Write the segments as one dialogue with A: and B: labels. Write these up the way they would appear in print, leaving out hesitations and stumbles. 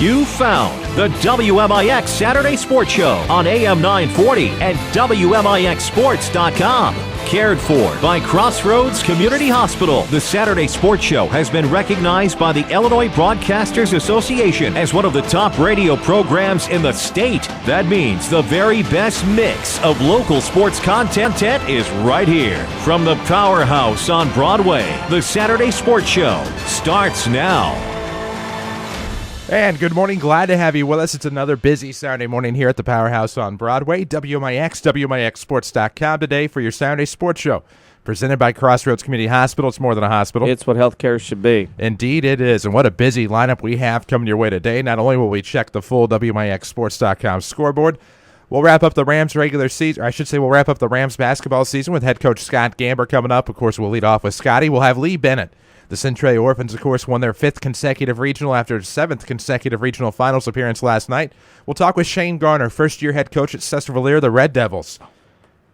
A: You found the WMIX Saturday Sports Show on AM 940 and WMIXSports.com. Cared for by Crossroads Community Hospital. The Saturday Sports Show has been recognized by the Illinois Broadcasters Association as one of the top radio programs in the state. That means the very best mix of local sports content is right here. From the Powerhouse on Broadway, the Saturday Sports Show starts now.
B: And good morning. Glad to have you with us. It's another busy Saturday morning here at the Powerhouse on Broadway. WMIX, WMIXSports.com today for your Saturday Sports Show. Presented by Crossroads Community Hospital. It's more than a hospital.
C: It's what healthcare should be.
B: Indeed it is. And what a busy lineup we have coming your way today. Not only will we check the full WMIXSports.com scoreboard, we'll wrap up the Rams regular season. Or I should say we'll wrap up the Rams basketball season with head coach Scott Gamber coming up. Of course, we'll lead off with Scotty. We'll have Lee Bennett. The Centralia Orphans, of course, won their 5th consecutive regional after 7th consecutive regional finals appearance last night. We'll talk with Shane Garner, first-year head coach at Sestervalier. The Red Devils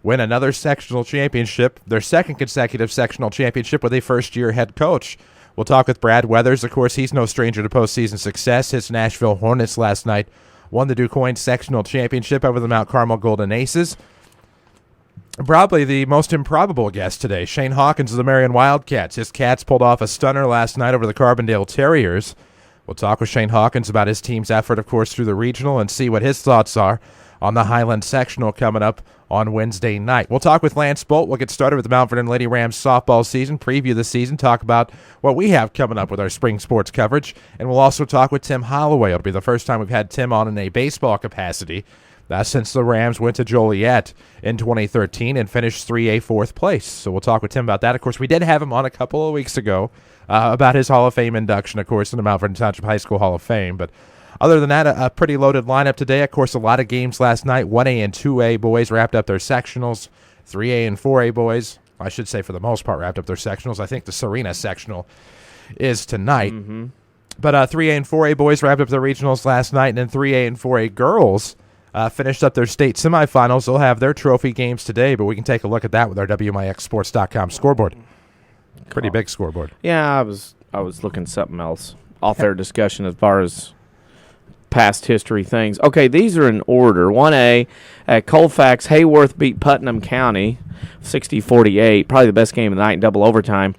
B: win another sectional championship, their 2nd consecutive sectional championship with a first-year head coach. We'll talk with Brad Weathers. Of course, he's no stranger to postseason success. His Nashville Hornets last night won the DuQuoin sectional championship over the Mount Carmel Golden Aces. Probably the most improbable guest today, Shane Hawkins of the Marion Wildcats. His Cats pulled off a stunner last night over the Carbondale Terriers. We'll talk with Shane Hawkins about his team's effort, of course, through the regional and see what his thoughts are on the Highland Sectional coming up on Wednesday night. We'll talk with Lance Bolt. We'll get started with the Mount Vernon Lady Rams softball season, preview the season, talk about what we have coming up with our spring sports coverage, and we'll also talk with Tim Holloway. It'll be the first time we've had Tim on in a baseball capacity. That's since the Rams went to Joliet in 2013 and finished 3A 4th place. So we'll talk with Tim about that. Of course, we did have him on a couple of weeks ago about his Hall of Fame induction, of course, in the Mount Vernon Township High School Hall of Fame. But other than that, a pretty loaded lineup today. Of course, a lot of games last night. 1A and 2A boys wrapped up their sectionals. 3A and 4A boys, I should say for the most part, wrapped up their sectionals. I think the Serena sectional is tonight. Mm-hmm. But 3A and 4A boys wrapped up their regionals last night, and then 3A and 4A girls finished up their state semifinals. They'll have their trophy games today, but we can take a look at that with our WMIXSports.com scoreboard. Pretty big scoreboard.
C: Yeah, I was looking something else. Off-air discussion as far as past history things. Okay, these are in order. 1A, at Colfax, Hayworth beat Putnam County 60-48. Probably the best game of the night in double overtime.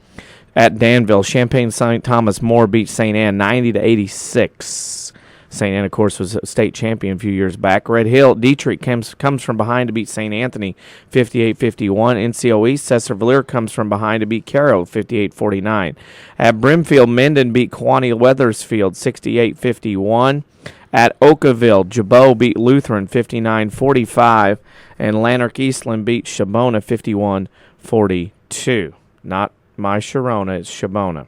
C: At Danville, Champaign St. Thomas More beat St. Anne 90-86. St. Anne, of course, was a state champion a few years back. Red Hill, Dietrich comes from behind to beat St. Anthony 58-51. NCO East, Sestervalier comes from behind to beat Caro 58-49. At Brimfield, Menden beat Kewanee Weathersfield 68-51. At Oakville, Jabot beat Lutheran 59-45. And Lanark Eastland beat Shabona 51-42. Not my Sharona, it's Shabona.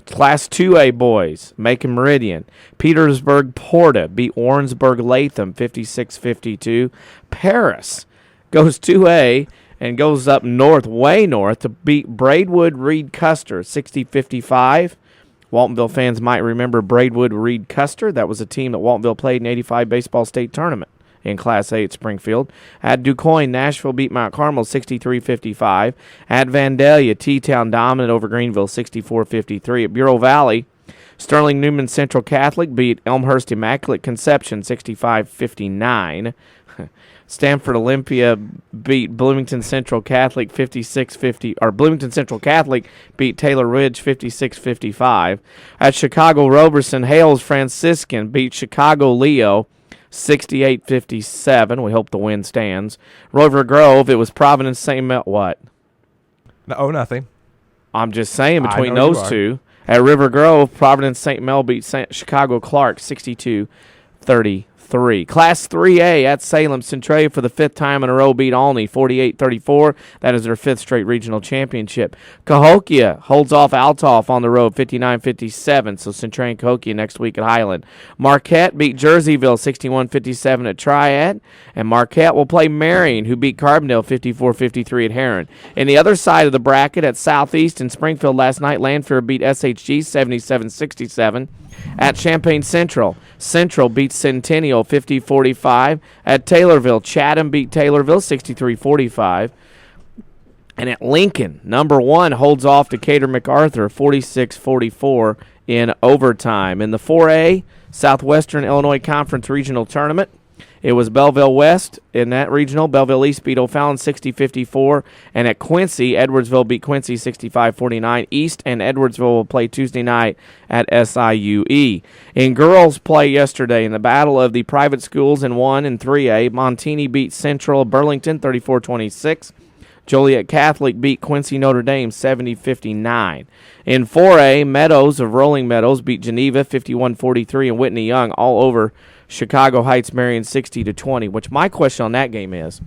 C: Class 2A boys, Macon Meridian. Petersburg Porta beat Warrensburg Latham 56-52. Paris goes 2A and goes up north, way north, to beat Braidwood Reed Custer 60-55. Waltonville fans might remember Braidwood Reed Custer. That was a team that Waltonville played in the '85 baseball state tournament in Class A at Springfield. At DuQuoin, Nashville beat Mount Carmel 63-55. At Vandalia, T-Town dominant over Greenville 64-53. At Bureau Valley, Sterling Newman Central Catholic beat Elmhurst Immaculate Conception 65-59. Stanford Olympia beat Bloomington Central Catholic 56-50, or Bloomington Central Catholic beat Taylor Ridge 56-55. At Chicago Roberson, Hales Franciscan beat Chicago Leo 68-57. We hope the win stands. River Grove, it was Providence St. Mel. What?
B: No, nothing.
C: I'm just saying between those two. At River Grove, Providence St. Mel beat Chicago Clark 62-33. Class 3A at Salem, Centralia for the 5th time in a row beat Olney 48-34. That is their 5th straight regional championship. Cahokia holds off Altoff on the road 59-57. So Centralia and Cahokia next week at Highland. Marquette beat Jerseyville 61-57 at Triad. And Marquette will play Marion, who beat Carbondale 54-53 at Heron. And the other side of the bracket at Southeast in Springfield last night, Lanphier beat SHG 77-67. At Champaign Central, Central beat Centennial 50-45. At Taylorville, Chatham beat Taylorville 63-45. And at Lincoln, number 1 holds off Decatur MacArthur 46-44 in overtime. In the 4A Southwestern Illinois Conference Regional Tournament, it was Belleville West in that regional. Belleville East beat O'Fallon 60-54. And at Quincy, Edwardsville beat Quincy 65-49. East and Edwardsville will play Tuesday night at SIUE. In girls play yesterday in the battle of the private schools in 1 and 3A, Montini beat Central Burlington 34-26. Joliet Catholic beat Quincy Notre Dame 70-59. In 4A, Meadows of Rolling Meadows beat Geneva 51-43 and Whitney Young all over Chicago Heights Marion 60-20, which my question on that game is,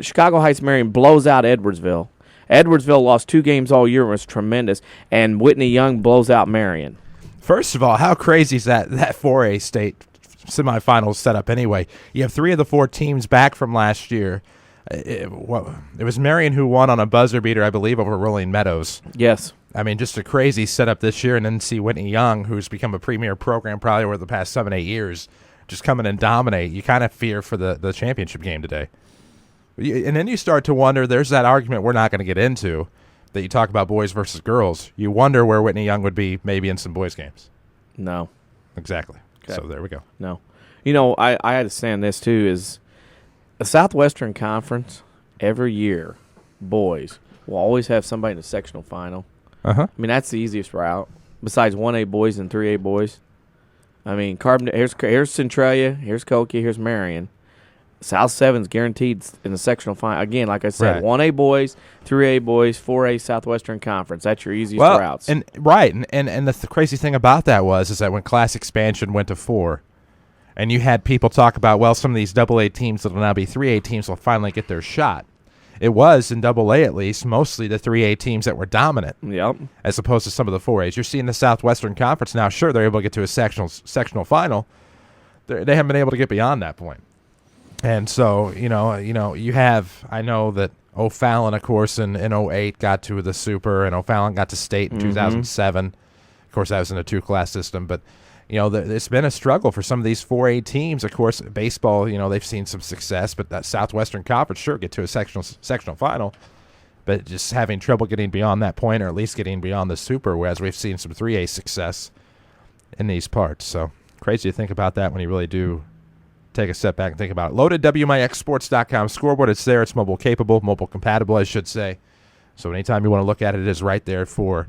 C: Chicago Heights Marion blows out Edwardsville. Edwardsville lost 2 games all year and was tremendous, and Whitney Young blows out Marion.
B: First of all, how crazy is that 4A state semifinals setup anyway? You have 3 of the 4 teams back from last year. It was Marion who won on a buzzer beater, I believe, over Rolling Meadows.
C: Yes.
B: I mean, just a crazy setup this year, and then see Whitney Young, who's become a premier program probably over the past 7-8 years, just come in and dominate. You kind of fear for the championship game today. And then you start to wonder, there's that argument we're not going to get into, that you talk about boys versus girls. You wonder where Whitney Young would be maybe in some boys' games.
C: No.
B: Exactly.
C: Okay.
B: So there we go.
C: No. You know, I understand this, too, is the Southwestern Conference, every year, boys will always have somebody in the sectional final.
B: Uh-huh.
C: I mean, that's the easiest route, besides 1A boys and 3A boys. I mean, here's Centralia, here's Kokia, here's Marion. South 7's guaranteed in the sectional final. Again, like I said,
B: right.
C: 1A boys, 3A boys, 4A Southwestern Conference. That's your easiest routes.
B: And the crazy thing about that is that when class expansion went to 4, and you had people talk about, well, some of these AA teams that will now be 3A teams will finally get their shot. It was, in AA at least, mostly the 3A teams that were dominant.
C: Yep.
B: As opposed to some of the 4As. You're seeing the Southwestern Conference now. Sure, they're able to get to a sectional final. They haven't been able to get beyond that point. And so, you have, I know that O'Fallon, of course, in 08 got to the Super, and O'Fallon got to state in 2007. Of course, that was in a 2-class system, but it's been a struggle for some of these 4A teams. Of course, baseball, they've seen some success, but that Southwestern Conference, sure, get to a sectional final, but just having trouble getting beyond that point, or at least getting beyond the Super, whereas we've seen some 3A success in these parts. So crazy to think about that when you really do take a step back and think about it. Loaded WMIXsports.com scoreboard. It's there. It's mobile compatible, I should say. So anytime you want to look at it, it is right there for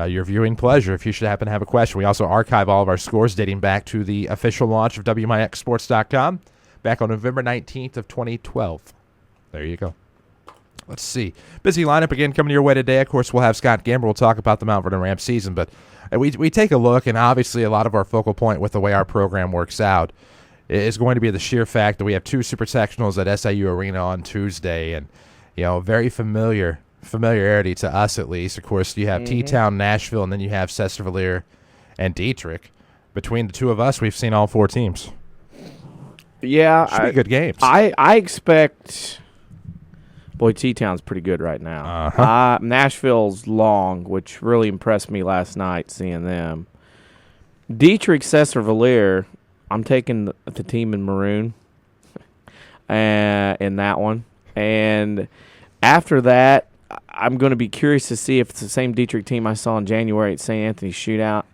B: your viewing pleasure if you should happen to have a question. We also archive all of our scores dating back to the official launch of WMIXsports.com back on November 19th of 2012. There you go. Let's see. Busy lineup again coming your way today. Of course, we'll have Scott Gamble. We'll talk about the Mount Vernon Rams season, but we take a look, and obviously a lot of our focal point with the way our program works out is going to be the sheer fact that we have 2 super sectionals at SIU Arena on Tuesday, and very familiarity to us, at least. Of course, you have T-Town, Nashville, and then you have Sestervalier and Dietrich. Between the 2 of us, we've seen all 4 teams.
C: Yeah.
B: Should be good games.
C: I expect... Boy, T-Town's pretty good right now.
B: Uh-huh.
C: Nashville's long, which really impressed me last night, seeing them. Dietrich, Sestervalier, I'm taking the team in maroon in that one. And after that, I'm going to be curious to see if it's the same Dietrich team I saw in January at St. Anthony's shootout.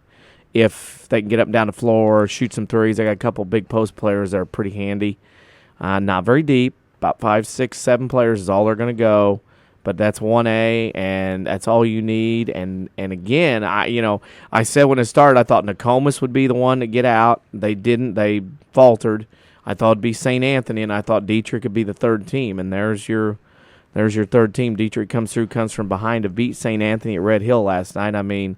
C: If they can get up and down the floor, shoot some threes. They got a couple big post players that are pretty handy. Not very deep. About 5, 6, 7 players is all they're going to go. But that's 1A, and that's all you need. And again, I said when it started, I thought Nokomis would be the one to get out. They didn't. They faltered. I thought it'd be St. Anthony, and I thought Dietrich would be the third team. And there's your third team. Dietrich comes from behind to beat St. Anthony at Red Hill last night. I mean,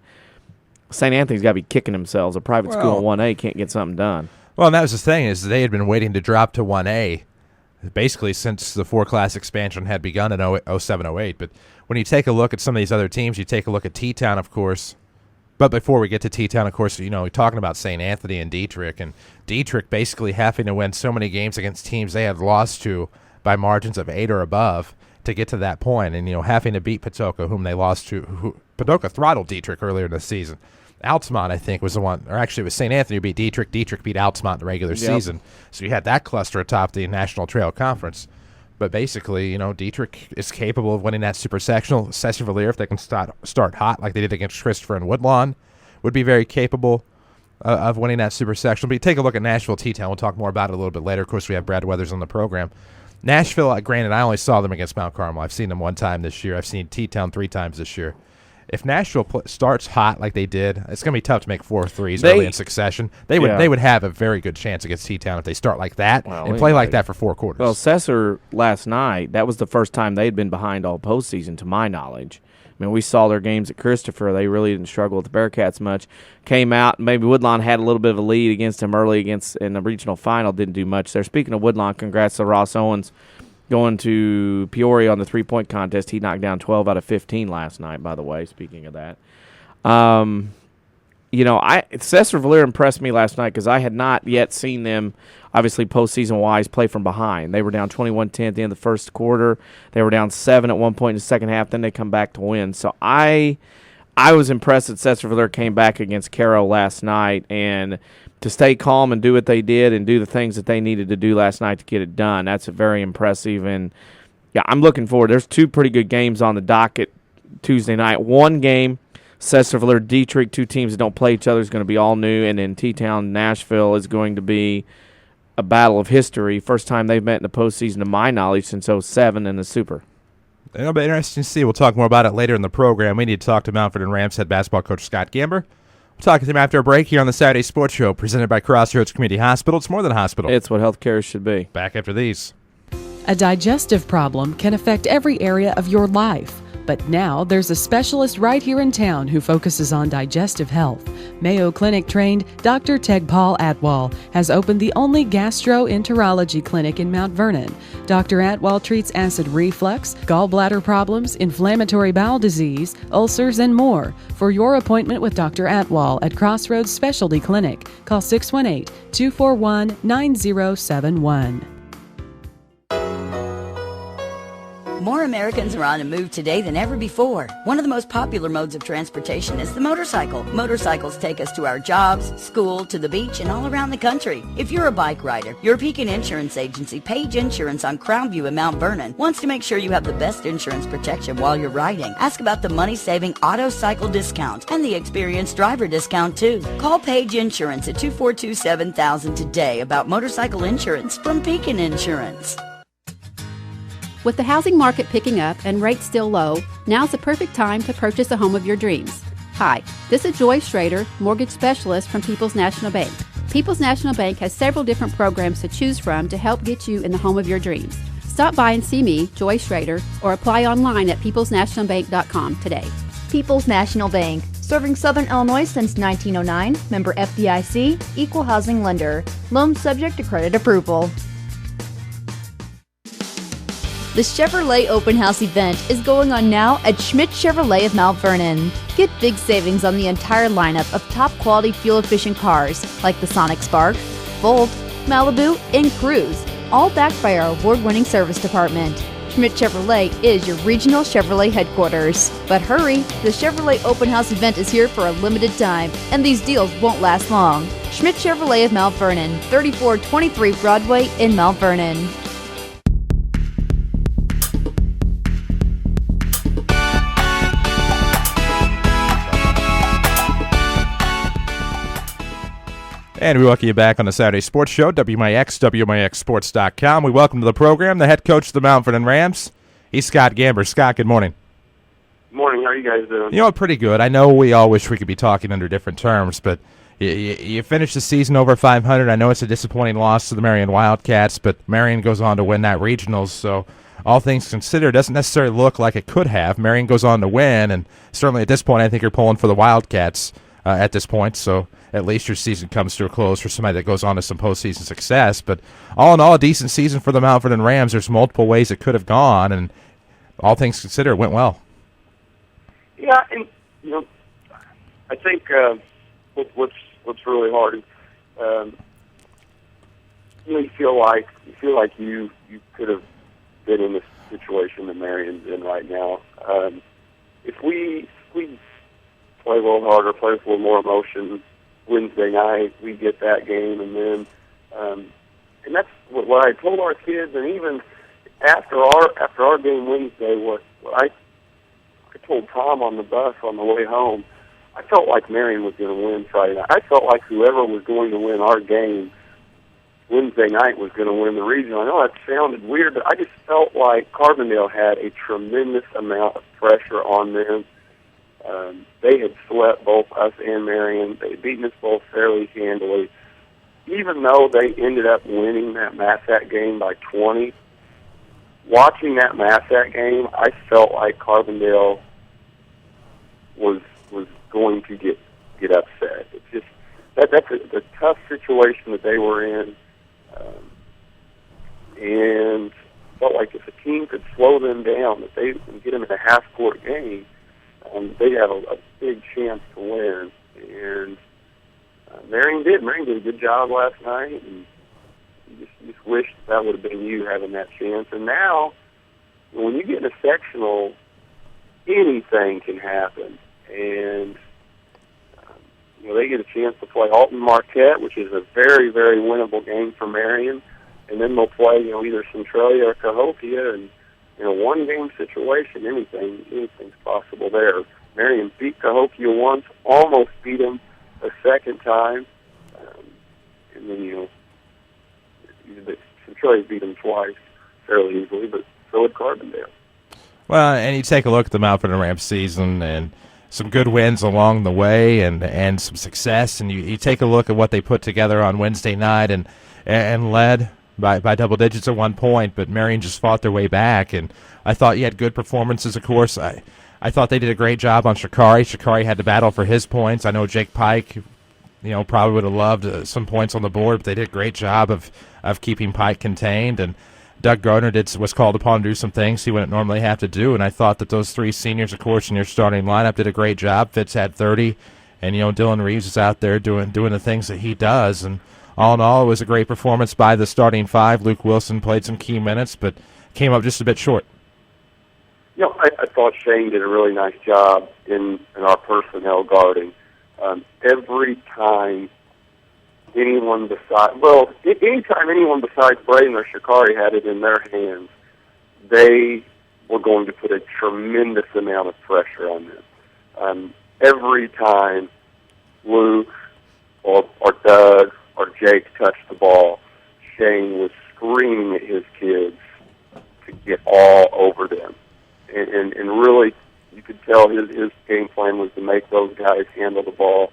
C: St. Anthony's got to be kicking themselves. A private school in 1A can't get something done.
B: Well, and that was the thing, is they had been waiting to drop to 1A basically since the 4-class expansion had begun in 07-08. But when you take a look at some of these other teams, you take a look at T-Town, of course. But before we get to T-Town, of course, we're talking about St. Anthony and Dietrich basically having to win so many games against teams they had lost to by margins of 8 or above to get to that point, and having to beat Patoka, whom they lost to. Patoka throttled Dietrich earlier in the season. Altamont, I think, was the one, or actually it was St. Anthony who beat Dietrich. Dietrich beat Altamont in the regular season. So you had that cluster atop the National Trail Conference. But basically, Dietrich is capable of winning that super sectional. Sestervalier, if they can start hot like they did against Christopher and Woodlawn, would be very capable of winning that super sectional. But you take a look at Nashville T-Town. We'll talk more about it a little bit later. Of course, we have Brad Weathers on the program. Nashville, granted, I only saw them against Mount Carmel. I've seen them one time this year. I've seen T-Town 3 times this year. If Nashville starts hot like they did, it's going to be tough to make 4 threes early in succession. They would have a very good chance against T-Town if they start like that and play like that for 4 quarters.
C: Well, Cesar last night, that was the first time they'd been behind all postseason, to my knowledge. I mean, we saw their games at Christopher. They really didn't struggle with the Bearcats much. Came out, maybe Woodlawn had a little bit of a lead against them early in the regional final. Didn't do much there. Speaking of Woodlawn, congrats to Ross Owens going to Peoria on the three-point contest. He knocked down 12 out of 15 last night, by the way, speaking of that. Cesar Valera impressed me last night because I had not yet seen them, obviously postseason-wise, play from behind. They were down 21-10 at the end of the first quarter. They were down 7 at one point in the second half. Then they come back to win. So I was impressed that Cesar Valera came back against Caro last night, and to stay calm and do what they did and do the things that they needed to do last night to get it done, that's very impressive. And, yeah, I'm looking forward. There's 2 pretty good games on the docket Tuesday night. One game, Cesar Valera, Dietrich, 2 teams that don't play each other, is going to be all new, and then T-Town, Nashville is going to be a battle of history. First time they've met in the postseason, to my knowledge, since 2007 in the Super.
B: It'll be interesting to see. We'll talk more about it later in the program. We need to talk to Mountford and Rams head basketball coach Scott Gamber. We'll talk to him after a break here on the Saturday Sports Show, presented by Crossroads Community Hospital. It's more than a hospital.
C: It's what healthcare should be.
B: Back after these.
D: A digestive problem can affect every area of your life. But now there's a specialist right here in town who focuses on digestive health. Mayo Clinic trained Dr. Tegpaul Atwal has opened the only gastroenterology clinic in Mount Vernon. Dr. Atwal treats acid reflux, gallbladder problems, inflammatory bowel disease, ulcers, and more. For your appointment with Dr. Atwal at Crossroads Specialty Clinic, call 618-241-9071.
E: More Americans are on a move today than ever before. One of the most popular modes of transportation is the motorcycle. Motorcycles take us to our jobs, school, to the beach, and all around the country. If you're a bike rider, your Pekin Insurance Agency, Page Insurance on Crownview in Mount Vernon, wants to make sure you have the best insurance protection while you're riding. Ask about the money-saving auto cycle discount and the experienced driver discount, too. Call Page Insurance at 242-7000 today about motorcycle insurance from Pekin Insurance.
F: With the housing market picking up and rates still low, now's the perfect time to purchase a home of your dreams. Hi, this is Joy Schrader, mortgage specialist from People's National Bank. People's National Bank has several different programs to choose from to help get you in the home of your dreams. Stop by and see me, Joy Schrader, or apply online at peoplesnationalbank.com today.
G: People's National Bank, serving Southern Illinois since 1909, member FDIC, equal housing lender. Loan subject to credit approval. The Chevrolet Open House event is going on now at Schmidt Chevrolet of Mount Vernon. Get big savings on the entire lineup of top-quality fuel-efficient cars like the Sonic Spark, Volt, Malibu, and Cruise, all backed by our award-winning service department. Schmidt Chevrolet is your regional Chevrolet headquarters. But hurry, the Chevrolet Open House event is here for a limited time, and these deals won't last long. Schmidt Chevrolet of Mount Vernon, 3423 Broadway in Mount Vernon.
B: And we welcome you back on the Saturday Sports Show, WMIX, WMIXSports.com. We welcome to the program the head coach of the Mount Vernon Rams. He's Scott Gamber. Scott, good morning.
H: Morning. How are you guys doing?
B: You know, pretty good. I know we all wish we could be talking under different terms, but you finished the season over 500. I know it's a disappointing loss to the Marion Wildcats, but Marion goes on to win that regionals, so all things considered, it doesn't necessarily look like it could have. Marion goes on to win, and certainly at this point, I think you're pulling for the Wildcats at this point, so at least your season comes to a close for somebody that goes on to some postseason success. But all in all, a decent season for the Mount Vernon Rams. There's multiple ways it could have gone, and all things considered, it went well.
H: Yeah, and I think what's really hard is you feel like you could have been in this situation that Marion's in right now. If we play a little harder, play with a little more emotion Wednesday night, we get that game, and then and that's what I told our kids, and even after our game Wednesday, what I told Tom on the bus on the way home, I felt like Marion was going to win Friday night. I felt like whoever was going to win our game Wednesday night was going to win the regional. I know that sounded weird, but I just felt like Carbondale had a tremendous amount of pressure on them. They had swept both us and Marion. They had beaten us both fairly handily. Even though they ended up winning that Massac game by 20, watching that Massac game, I felt like Carbondale was going to get upset. It's just that's a tough situation that they were in. And felt like if a team could slow them down, if they can get them in a half-court game, they have a big chance to win. And Marion did. Marion did a good job last night, and you just wish that would have been you having that chance. And now, when you get in a sectional, anything can happen. And they get a chance to play Alton Marquette, which is a very, very winnable game for Marion. And then they'll play, either Centralia or Cahokia, and in a one-game situation, anything's possible there. Marion beat Cahokia once, almost beat them a second time, and then Centralia beat them twice fairly easily, but so did Carbondale.
B: Well, and you take a look at the Mount Vernon Rams season, and some good wins along the way, and some success, and you take a look at what they put together on Wednesday night, and led by double digits at one point, but Marion just fought their way back, and I thought you had good performances, of course. I thought they did a great job on Shikari. Shikari had to battle for his points. I know Jake Pike, probably would have loved some points on the board, but they did a great job of keeping Pike contained, and Doug Gardner was called upon to do some things he wouldn't normally have to do, and I thought that those three seniors, of course, in your starting lineup did a great job. Fitz had 30, and Dylan Reeves is out there doing the things that he does, and all in all, it was a great performance by the starting five. Luke Wilson played some key minutes, but came up just a bit short.
H: I thought Shane did a really nice job in our personnel guarding. Every time anyone besides Braden or Shikari had it in their hands, they were going to put a tremendous amount of pressure on them. Every time Luke or Doug or Jake touched the ball, Shane was screaming at his kids to get all over them. And really, you could tell his game plan was to make those guys handle the ball,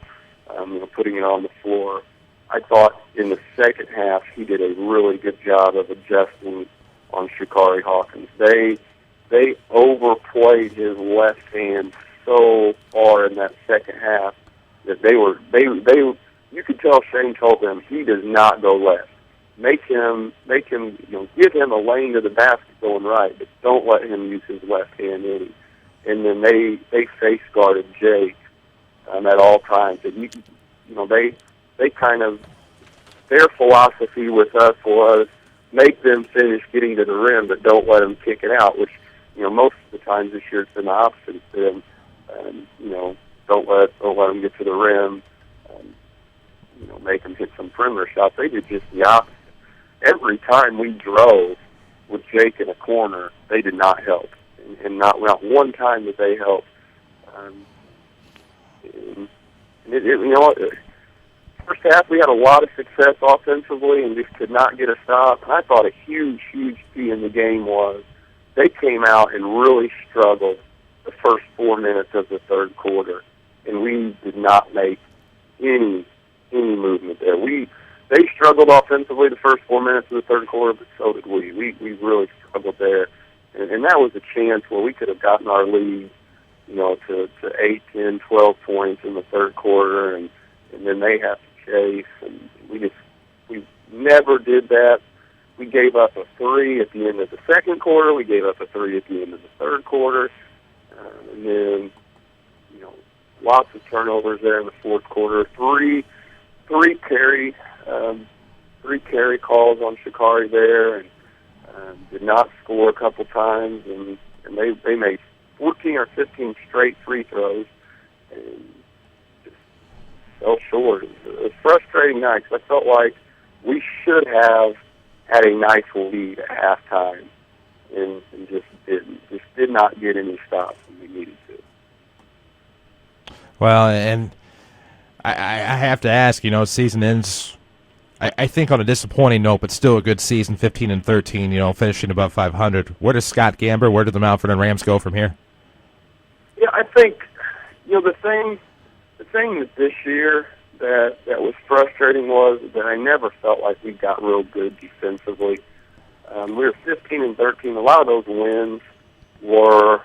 H: putting it on the floor. I thought in the second half he did a really good job of adjusting on Shikari Hawkins. They overplayed his left hand so far in that second half that they you could tell Shane told them he does not go left. Make him, give him a lane to the basket going right, but don't let him use his left hand any. And then they face guarded Jake at all times. And they kind of, their philosophy with us was make them finish getting to the rim, but don't let them kick it out. Which most of the times this year it's been the opposite. It's been don't let them get to the rim. Make them hit some perimeter shots. They did just the opposite. Every time we drove with Jake in a corner, they did not help, and not one time did they help. First half we had a lot of success offensively and just could not get a stop. And I thought a huge key in the game was they came out and really struggled the first 4 minutes of the third quarter, and we did not make any movement there. They struggled offensively the first 4 minutes of the third quarter, but so did we. We really struggled there. And that was a chance where we could have gotten our lead, to 8, 10, 12 points in the third quarter, and then they have to chase. And we never did that. We gave up a 3 at the end of the second quarter. We gave up a 3 at the end of the third quarter. And then, lots of turnovers there in the fourth quarter. Three carry calls on Shikari there, and did not score a couple times, and they made 14 or 15 straight free throws, and just fell short. It was a frustrating night, because I felt like we should have had a nice lead at halftime, and just didn't. Just did not get any stops when we needed to.
B: Well, and I have to ask, season ends, I think on a disappointing note, but still a good season, 15-13, finishing above 500. Where does Scott Gamber, where do the Mount Vernon Rams go from here?
H: Yeah, I think, the thing this year that was frustrating was that I never felt like we got real good defensively. We were 15-13. A lot of those wins were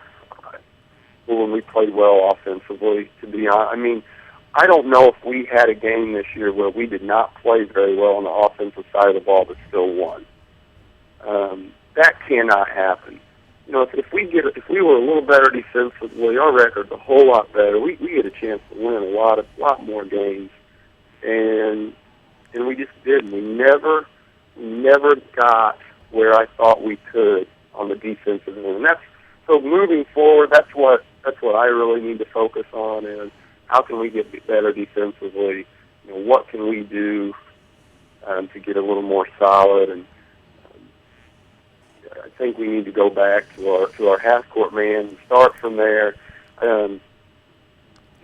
H: when we played well offensively, to be honest. I don't know if we had a game this year where we did not play very well on the offensive side of the ball but still won. That cannot happen. If we were a little better defensively, our record's a whole lot better. We get a chance to win a lot more games, and we just didn't. We never got where I thought we could on the defensive end. And so moving forward, that's what I really need to focus on is how can we get better defensively? What can we do to get a little more solid? And I think we need to go back to our half-court man and start from there. It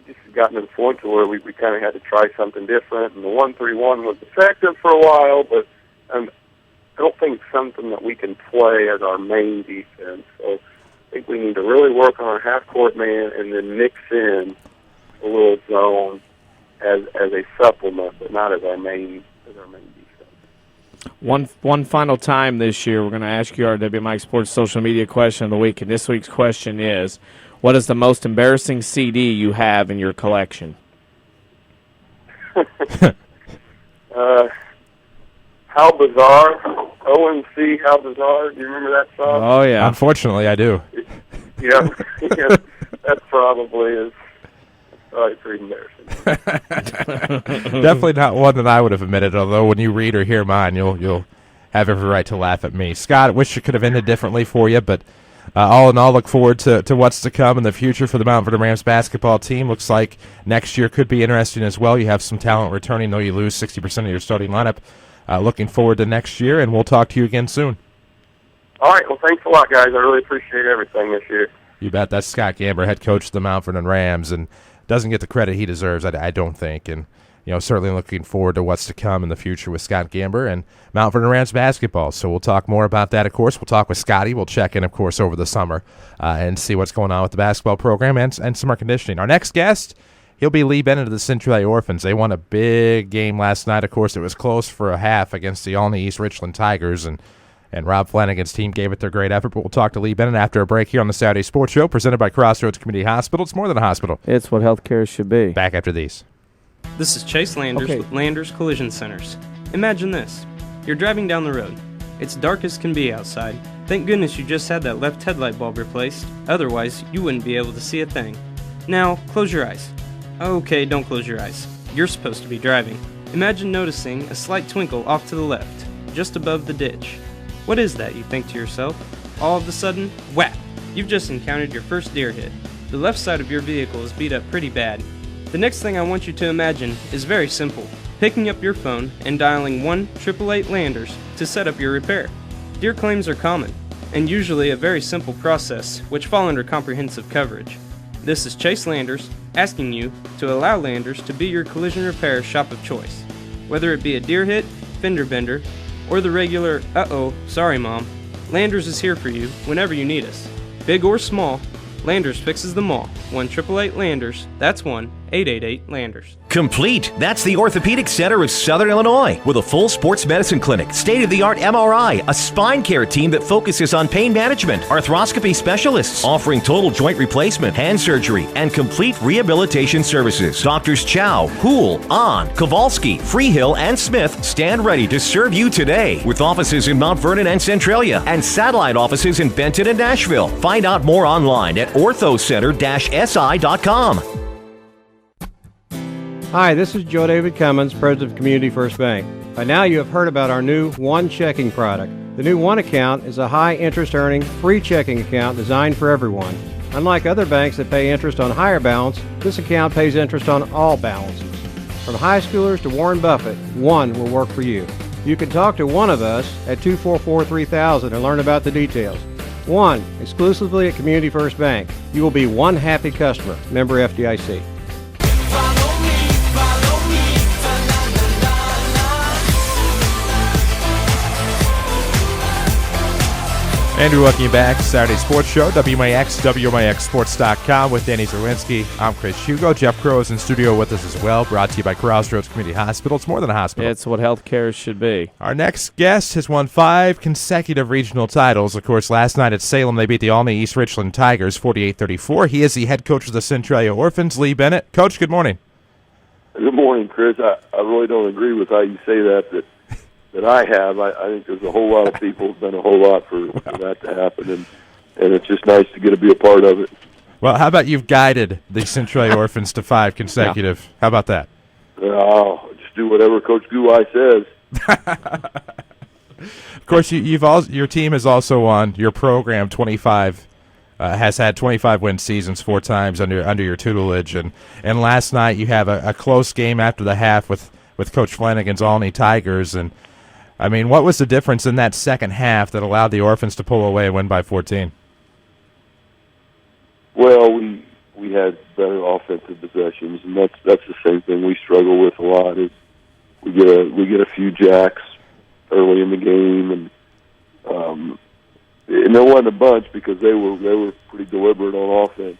H: just has gotten to the point to where we kind of had to try something different, and the 1-3-1 was effective for a while, but I don't think it's something that we can play as our main defense. So I think we need to really work on our half-court man and then mix in a little zone as a supplement, but not as our main defense.
C: One final time this year, we're going to ask you our WMIX Sports social media question of the week, and this week's question is, what is the most embarrassing CD you have in your collection?
H: How Bizarre, OMC, How Bizarre. Do you remember that song?
B: Oh, yeah. Unfortunately, I do.
H: Yeah, that probably is pretty embarrassing.
B: Definitely not one that I would have admitted, although when you read or hear mine, you'll have every right to laugh at me. Scott, I wish it could have ended differently for you, but all in all, look forward to what's to come in the future for the Mount Vernon Rams basketball team. Looks like next year could be interesting as well. You have some talent returning, though you lose 60% of your starting lineup. Looking forward to next year, and we'll talk to you again soon.
H: All right. Well, thanks a lot, guys. I really appreciate everything this year.
B: You bet. That's Scott Gamber, head coach of the Mount Vernon Rams, and doesn't get the credit he deserves, I don't think. And, certainly looking forward to what's to come in the future with Scott Gamber and Mount Vernon Rams basketball. So we'll talk more about that, of course. We'll talk with Scotty. We'll check in, of course, over the summer and see what's going on with the basketball program and summer conditioning. Our next guest, he'll be Lee Bennett of the Central Valley Orphans. They won a big game last night. Of course, it was close for a half against the Alney East Richland Tigers, and Rob Flanagan's team gave it their great effort. But we'll talk to Lee Bennett after a break here on the Saturday Sports Show, presented by Crossroads Community Hospital. It's more than a hospital.
C: It's what healthcare should be.
B: Back after these.
I: This is Chase Landers with Landers Collision Centers. Imagine this. You're driving down the road. It's dark as can be outside. Thank goodness you just had that left headlight bulb replaced. Otherwise, you wouldn't be able to see a thing. Now, close your eyes. Okay, don't close your eyes. You're supposed to be driving. Imagine noticing a slight twinkle off to the left, just above the ditch. What is that, you think to yourself? All of a sudden, whap! You've just encountered your first deer hit. The left side of your vehicle is beat up pretty bad. The next thing I want you to imagine is very simple. Picking up your phone and dialing 1-888-LANDERS to set up your repair. Deer claims are common, and usually a very simple process, which fall under comprehensive coverage. This is Chase Landers, asking you to allow Landers to be your collision repair shop of choice. Whether it be a deer hit, fender bender, or the regular, uh-oh, sorry mom, Landers is here for you whenever you need us. Big or small, Landers fixes them all. 1-888-LANDERS, that's 1-888-LANDERS.
A: Complete. That's the Orthopedic Center of Southern Illinois with a full sports medicine clinic, state-of-the-art MRI, a spine care team that focuses on pain management, arthroscopy specialists offering total joint replacement, hand surgery, and complete rehabilitation services. Doctors Chow, Houle, Ahn, Kowalski, Freehill, and Smith stand ready to serve you today with offices in Mount Vernon and Centralia and satellite offices in Benton and Nashville. Find out more online at orthocenter-si.com.
J: Hi, this is Joe David Cummins, President of Community First Bank. By now you have heard about our new One Checking product. The new One Account is a high interest earning, free checking account designed for everyone. Unlike other banks that pay interest on higher balance, this account pays interest on all balances. From high schoolers to Warren Buffett, One will work for you. You can talk to one of us at 244-3000 and learn about the details. One, exclusively at Community First Bank. You will be one happy customer. Member FDIC.
B: And we welcome you back to Saturday Sports Show, WMIX, WMIXSports.com with Danny Zerwinski. I'm Chris Hugo. Jeff Crow is in studio with us as well, brought to you by Crossroads Community Hospital. It's more than a hospital.
C: It's what healthcare should be.
B: Our next guest has won 5 consecutive regional titles. Of course, last night at Salem, they beat the Alney East Richland Tigers 48-34. He is the head coach of the Centralia Orphans, Lee Bennett. Coach, good morning.
K: Good morning, Chris. I really don't agree with how you say that I have. I think there's a whole lot of people who've done a whole lot for that to happen, and it's just nice to get to be a part of it.
B: Well, how about you've guided the Centralia Orphans to 5 consecutive? Yeah. How about that?
K: Just do whatever Coach Guai says.
B: Of course, your team has also won. Your program has had 25 win seasons 4 times under your tutelage, and last night you have a close game after the half with Coach Flanagan's Alney Tigers. And I mean, what was the difference in that second half that allowed the Orphans to pull away and win by 14?
K: Well, we had better offensive possessions, and that's the same thing we struggle with a lot. Is we get a few jacks early in the game, and there wasn't a bunch because they were pretty deliberate on offense.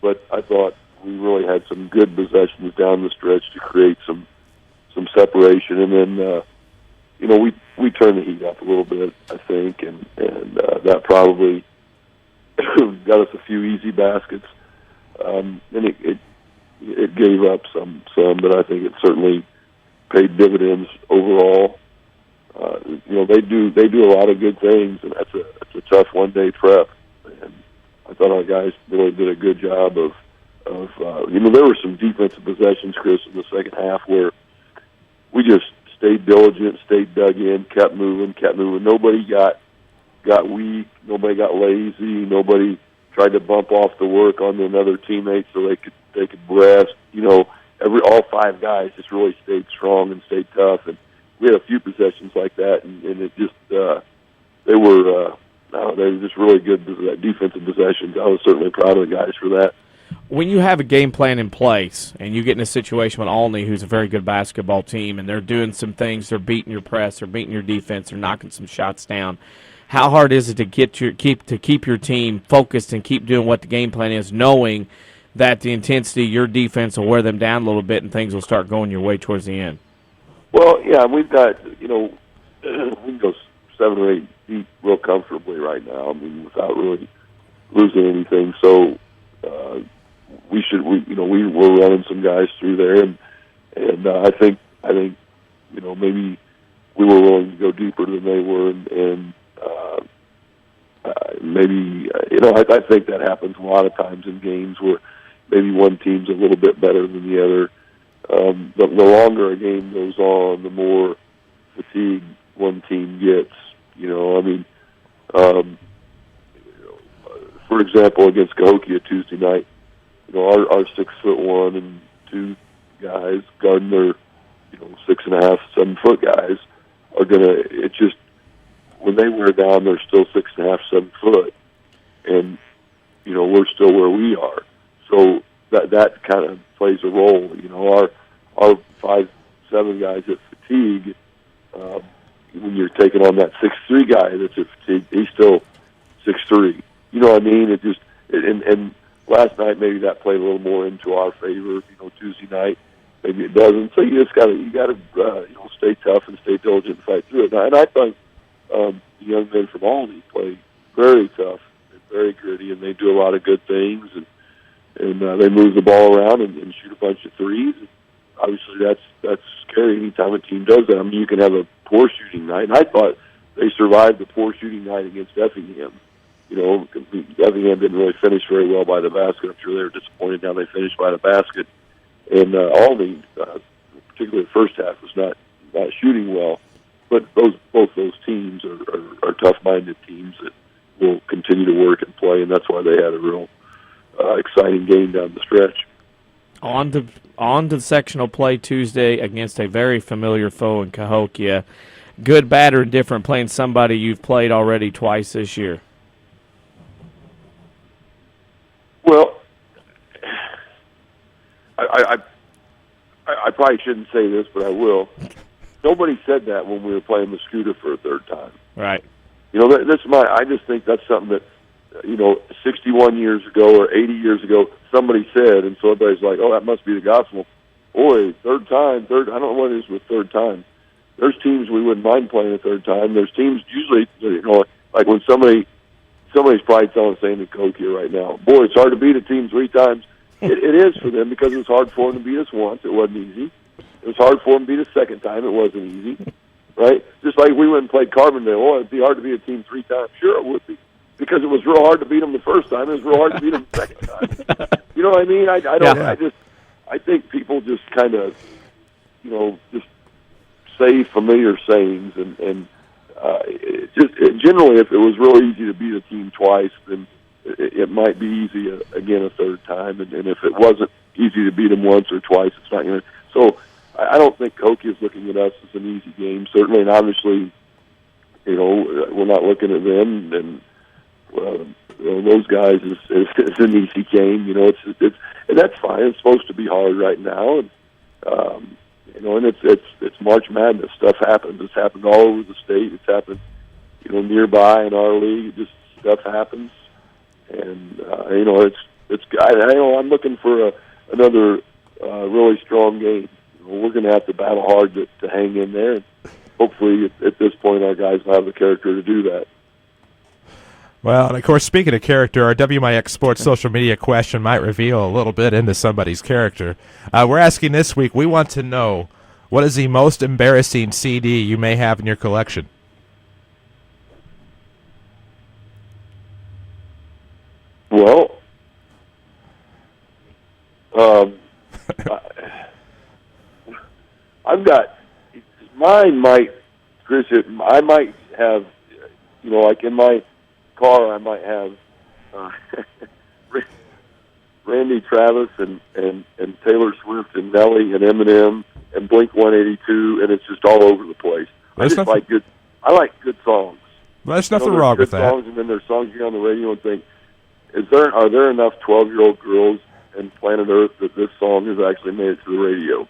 K: But I thought we really had some good possessions down the stretch to create some separation, and then we turned the heat up a little bit, I think, and that probably got us a few easy baskets, and it gave up some, but I think it certainly paid dividends overall. They do a lot of good things, and that's a tough one-day prep, and I thought our guys really did a good job of there were some defensive possessions, Chris, in the second half where we just stayed diligent, stayed dug in, kept moving. Nobody got weak. Nobody got lazy. Nobody tried to bump off the work on another teammate so they could rest. All 5 guys just really stayed strong and stayed tough. And we had a few possessions like that, and it just they were just really good defensive possessions. I was certainly proud of the guys for that.
C: When you have a game plan in place and you get in a situation with Alney, who's a very good basketball team, and they're doing some things, they're beating your press, they're beating your defense, they're knocking some shots down, how hard is it to keep your team focused and keep doing what the game plan is, knowing that the intensity, your defense will wear them down a little bit and things will start going your way towards the end?
K: Well, yeah, we've got, we can go 7 or 8 deep real comfortably right now. I mean, without really losing anything. So we're running some guys through there, and I think maybe we were willing to go deeper than they were, and maybe I think that happens a lot of times in games where maybe one team's a little bit better than the other. The longer a game goes on, the more fatigue one team gets. For example, against Cahokia Tuesday night, our 6'1" and 2 guys guarding their 6.5, 7 foot guys are gonna. It just when they wear down, they're still 6.5, 7 foot, and we're still where we are. So that kind of plays a role. Our 5'7" guys at fatigue. When you're taking on that 6'3" guy that's at fatigue, he's still 6'3". You know what I mean? It just and last night maybe that played a little more into our favor. Tuesday night maybe it doesn't. So you just gotta stay tough and stay diligent and fight through it. And I thought the young men from Alney play very tough and very gritty, and they do a lot of good things, and they move the ball around and shoot a bunch of threes. And obviously, that's scary anytime a team does that. I mean, you can have a poor shooting night, and I thought they survived the poor shooting night against Effingham. Effingham didn't really finish very well by the basket. I'm sure they were disappointed how they finished by the basket. And Alney, particularly the first half, was not shooting well. But both those teams are tough-minded teams that will continue to work and play, and that's why they had a real exciting game down the stretch.
C: On to sectional play Tuesday against a very familiar foe in Cahokia. Good, bad, or different playing somebody you've played already twice this year?
K: Well, I probably shouldn't say this, but I will. Nobody said that when we were playing the Scooter for a third time.
C: Right.
K: I just think that's something that, 61 years ago or 80 years ago, somebody said, and so everybody's like, oh, that must be the gospel. Boy, third time, I don't know what it is with third time. There's teams we wouldn't mind playing a third time. There's teams usually, like when somebody's probably telling Sandy Coke here right now, boy, it's hard to beat a team 3 times. It is for them because it was hard for them to beat us once. It wasn't easy. It was hard for them to beat us second time. It wasn't easy, right? Just like we went and played Carbondale. Oh, it'd be hard to beat a team 3 times. Sure, it would be. Because it was real hard to beat them the first time. It was real hard to beat them the second time. You know what I mean? I think people just kind of, just say familiar sayings, and generally, if it was real easy to beat a team twice, then it might be easy again a third time. And if it wasn't easy to beat them once or twice, it's not going to. So I don't think Coke is looking at us as an easy game. Certainly, and obviously, we're not looking at them and. Those guys is an easy game. It's and that's fine. It's supposed to be hard right now, and and it's March Madness. Stuff happens. It's happened all over the state. It's happened, nearby in our league. Just stuff happens, and I'm looking for another really strong game. We're going to have to battle hard to hang in there. And hopefully, at this point, our guys will have the character to do that.
B: Well, and of course, speaking of character, our WMIX Sports social media question might reveal a little bit into somebody's character. We're asking this week, we want to know, what is the most embarrassing CD you may have in your collection?
K: Well, I've got, mine might, Chris, I might have, like in my car, I might have Randy Travis and Taylor Swift and Nelly and Eminem and Blink-182, and it's just all over the place. I like good songs.
B: Well, there's nothing wrong with that.
K: Songs, and then there's songs you hear on the radio and think, are there enough 12-year-old girls in planet Earth that this song has actually made it to the radio?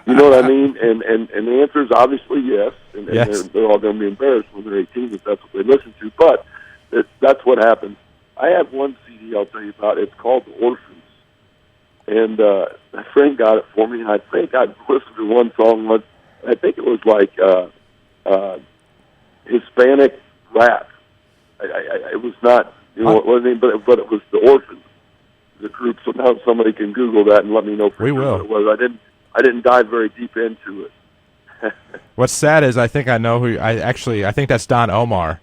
K: You know what I mean? And the answer is obviously yes. And they're all going to be embarrassed when they're 18 if that's what they listen to. But that's what happens. I have one CD I'll tell you about. It's called The Orphans. And a friend got it for me, and I think I listened to one song once. I think it was like Hispanic rap. It was not, what was it, but it was The Orphans, the group. So now somebody can Google that and let me know for sure what it was. I didn't dive very deep into it.
B: What's sad is I think I know who. I think that's Don Omar.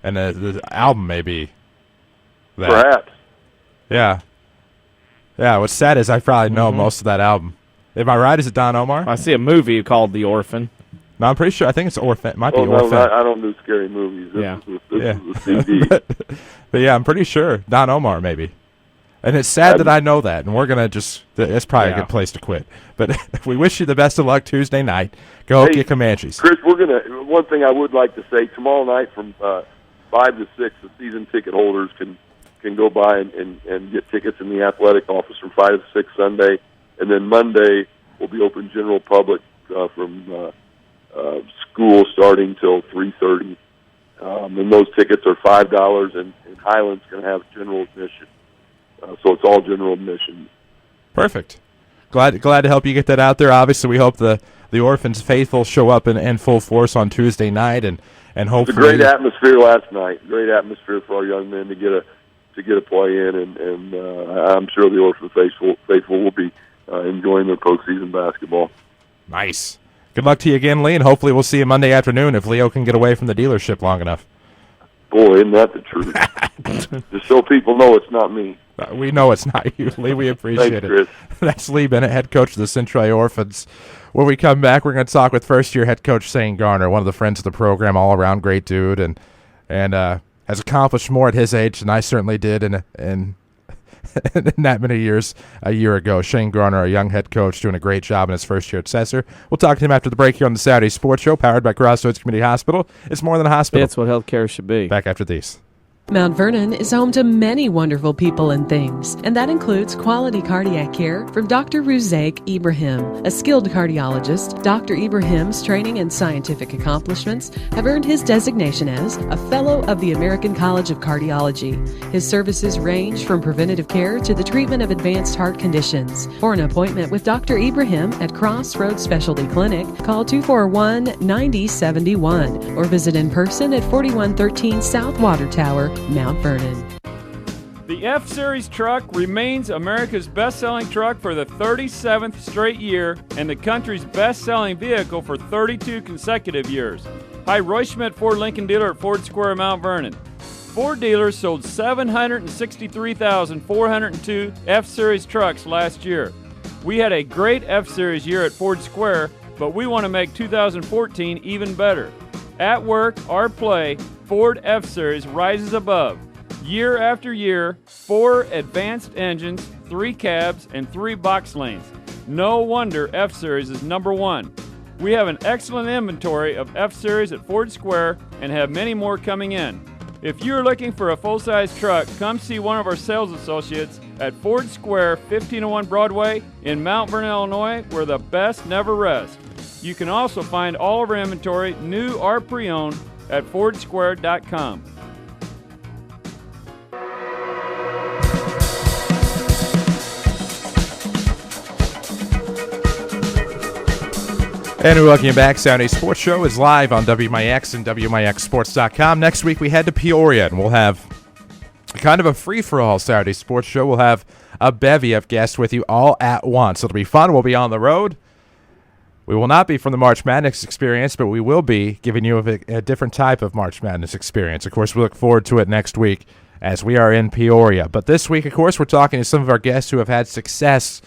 B: And the album may be that.
K: Perhaps.
B: Yeah. Yeah, what's sad is I probably know most of that album. Am I right? Is it Don Omar?
C: I see a movie called The Orphan.
B: No, I'm pretty sure. I think it's Orphan. It might be Orphan.
K: No, I don't do scary movies. This is a CD.
B: but yeah, I'm pretty sure. Don Omar, maybe. And it's sad that I know that, and we're going to just – it's probably a good place to quit. But we wish you the best of luck Tuesday night. Go get Comanches.
K: Chris, one thing I would like to say, tomorrow night from 5 to 6, the season ticket holders can go by and get tickets in the athletic office from 5 to 6 Sunday. And then Monday will be open general public from school starting till 3:30. And those tickets are $5, and Highland's going to have general admission. So it's all general admission.
B: Perfect. Glad to help you get that out there. Obviously, we hope the Orphans faithful show up in full force on Tuesday night, and hopefully
K: it was a great atmosphere last night. Great atmosphere for our young men to get a play in, and I'm sure the Orphan faithful will be enjoying their postseason basketball.
B: Nice. Good luck to you again, Lee, and hopefully we'll see you Monday afternoon if Leo can get away from the dealership long enough.
K: Boy, isn't that the truth? Just so people know it's not me.
B: We know it's not you, Lee. We appreciate
K: Thanks, Chris.
B: it. That's Lee Bennett, head coach of the Central Orphans. When we come back, we're going to talk with first-year head coach Shane Garner, one of the friends of the program, all-around great dude, and has accomplished more at his age than I certainly did in that many years a year ago. Shane Garner, a young head coach, doing a great job in his first year at Cesar. We'll talk to him after the break here on the Saturday Sports Show, powered by Crossroads Community Hospital. It's more than a hospital.
C: It's what healthcare should be.
B: Back after these.
D: Mount Vernon is home to many wonderful people and things, and that includes quality cardiac care from Dr. Ruzaik Ibrahim. A skilled cardiologist, Dr. Ibrahim's training and scientific accomplishments have earned his designation as a Fellow of the American College of Cardiology. His services range from preventative care to the treatment of advanced heart conditions. For an appointment with Dr. Ibrahim at Crossroads Specialty Clinic, call 241-9071 or visit in person at 4113 South Water Tower, Mount Vernon.
L: The F-Series truck remains America's best-selling truck for the 37th straight year and the country's best-selling vehicle for 32 consecutive years. Hi, Roy Schmidt, Ford Lincoln dealer at Ford Square, Mount Vernon. Ford dealers sold 763,402 F-Series trucks last year. We had a great F-Series year at Ford Square, but we want to make 2014 even better. At work or play, Ford F-Series rises above. Year after year, 4 advanced engines, 3 cabs, and 3 box lanes. No wonder F-Series is number one. We have an excellent inventory of F-Series at Ford Square and have many more coming in. If you're looking for a full-size truck, come see one of our sales associates at Ford Square, 1501 Broadway in Mount Vernon, Illinois, where the best never rest. You can also find all of our inventory, new or pre-owned, at fordsquare.com.
B: And we welcome you back. Saturday Sports Show is live on WMIX and WMIXsports.com. Next week we head to Peoria, and we'll have kind of a free-for-all Saturday Sports Show. We'll have a bevy of guests with you all at once. It'll be fun. We'll be on the road. We will not be from the March Madness experience, but we will be giving you a different type of March Madness experience. Of course, we look forward to it next week as we are in Peoria. But this week, of course, we're talking to some of our guests who have had success.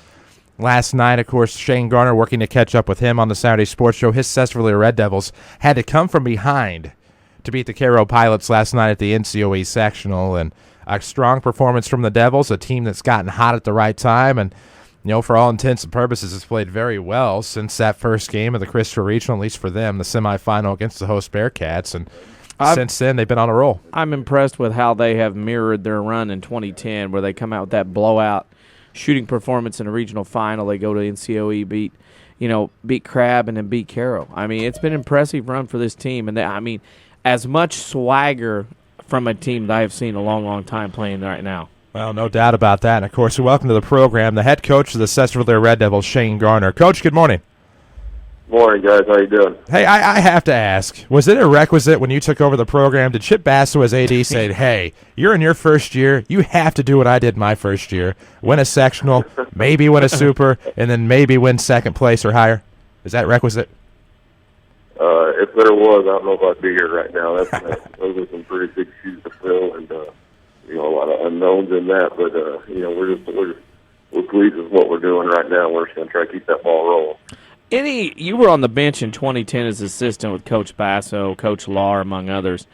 B: Last night, of course, Shane Garner working to catch up with him on the Saturday Sports Show. His Cessarville Red Devils had to come from behind to beat the Cairo Pilots last night at the NCOE sectional. And a strong performance from the Devils, a team that's gotten hot at the right time. And, you know, for all intents and purposes, has played very well since that first game of the Christopher Regional, at least for them, the semifinal against the host Bearcats. And since then, they've been on a roll. I'm
C: impressed with how they have mirrored their run in 2010, where they come out with that blowout shooting performance in a regional final. They go to NCOE, beat Crab, and then beat Cairo. I mean, it's been an impressive run for this team. And, as much swagger from a team that I have seen a long, long time playing right now.
B: Well, no doubt about that. And, of course, welcome to the program, the head coach of the Cessarville Red Devils, Shane Garner. Coach, good morning.
H: Morning, guys. How you doing?
B: Hey, I have to ask, was it a requisite when you took over the program? Did Chip Basso as AD say, hey, you're in your first year, you have to do what I did my first year, win a sectional, maybe win a super, and then maybe win second place or higher? Is that requisite?
H: If there was, I don't know if I'd be here right now. Those are some pretty big shoes to fill, and a lot of unknowns in that. But we're pleased with what we're doing right now. We're just going to try to keep that ball rolling.
C: You were on the bench in 2010 as assistant with Coach Basso, Coach Lahr, among others.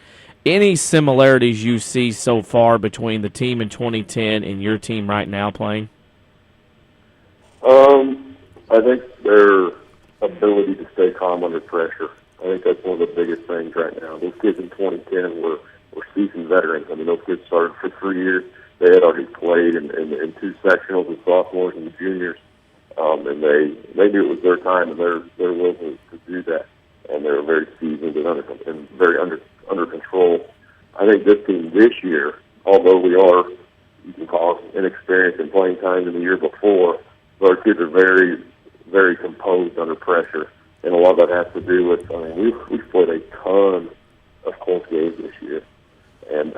C: Any similarities you see so far between the team in 2010 and your team right now playing?
H: I think their ability to stay calm under pressure. I think that's one of the biggest things right now. Those kids in 2010 were seasoned veterans. I mean, those kids started for 3 years. They had already played in 2 sectionals with sophomores and the juniors. And they knew it was their time, and they're willing to do that. And they were very seasoned and very under control. I think this team this year, although we are, you can call us inexperienced in playing time than the year before, but our kids are very, very composed under pressure. And a lot of that has to do with, we've played a ton of close games this year. And,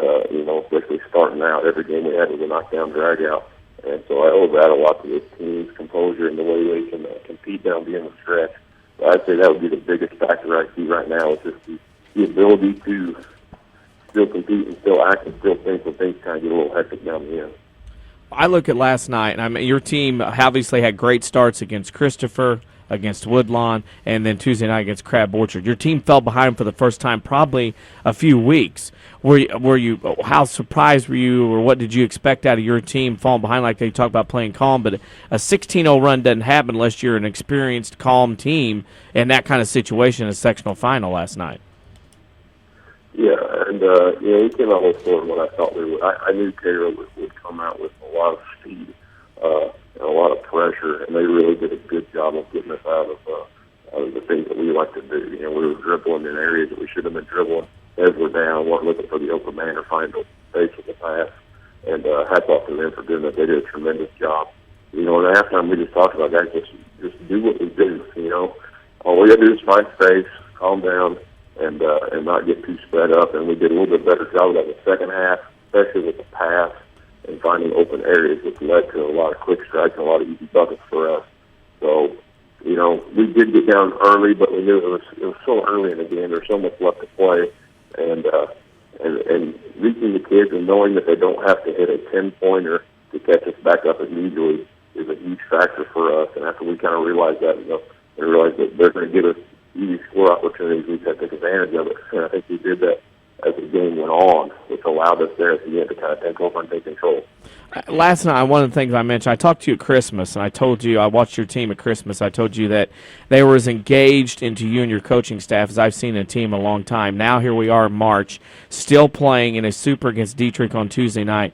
H: especially starting out, every game we had was a knockdown drag-out. And so I owe that a lot to this team's composure and the way they can compete down the end of the stretch. But I'd say that would be the biggest factor I see right now, is just the ability to still compete and still act and still think when things kind of get a little hectic down the end.
C: I look at last night, and your team obviously had great starts against Christopher, against Woodlawn, and then Tuesday night against Crab Orchard. Your team fell behind for the first time probably a few weeks. Were you? How surprised were you, or what did you expect out of your team falling behind? Like they talk about playing calm, but a 16-0 run doesn't happen unless you're an experienced, calm team in that kind of situation in a sectional final last night.
H: Yeah, we came out with scoring what I thought we would. I knew Cairo would come out with a lot of speed and a lot of pressure, and they really did a good job of getting us out of the things that we like to do. We were dribbling in areas that we should have been dribbling. Heads were down, weren't looking for the open man or find a space with the pass. And hats off to them for doing that. They did a tremendous job. And at halftime we just talked about guys just do what we do. All we got to do is find space, calm down, and not get too spread up. And we did a little bit better job of that in the second half, especially with the pass and finding open areas, which led to a lot of quick strikes and a lot of easy buckets for us. So, we did get down early, but we knew it was so early in the game. There's so much left to play, and reaching the kids and knowing that they don't have to hit a 10-pointer to catch us back up immediately is a huge factor for us. And after we kind of realized that, and realized that they're going to give us easy score opportunities, we had to take advantage of it. And I think we did that as the game went on, which allowed us there at the end to kind of take over and take control.
C: Last night, one of the things I mentioned, I talked to you at Christmas, and I told you, I watched your team at Christmas, I told you that they were as engaged into you and your coaching staff as I've seen a team in a long time. Now here we are in March, still playing in a super against Dietrich on Tuesday night.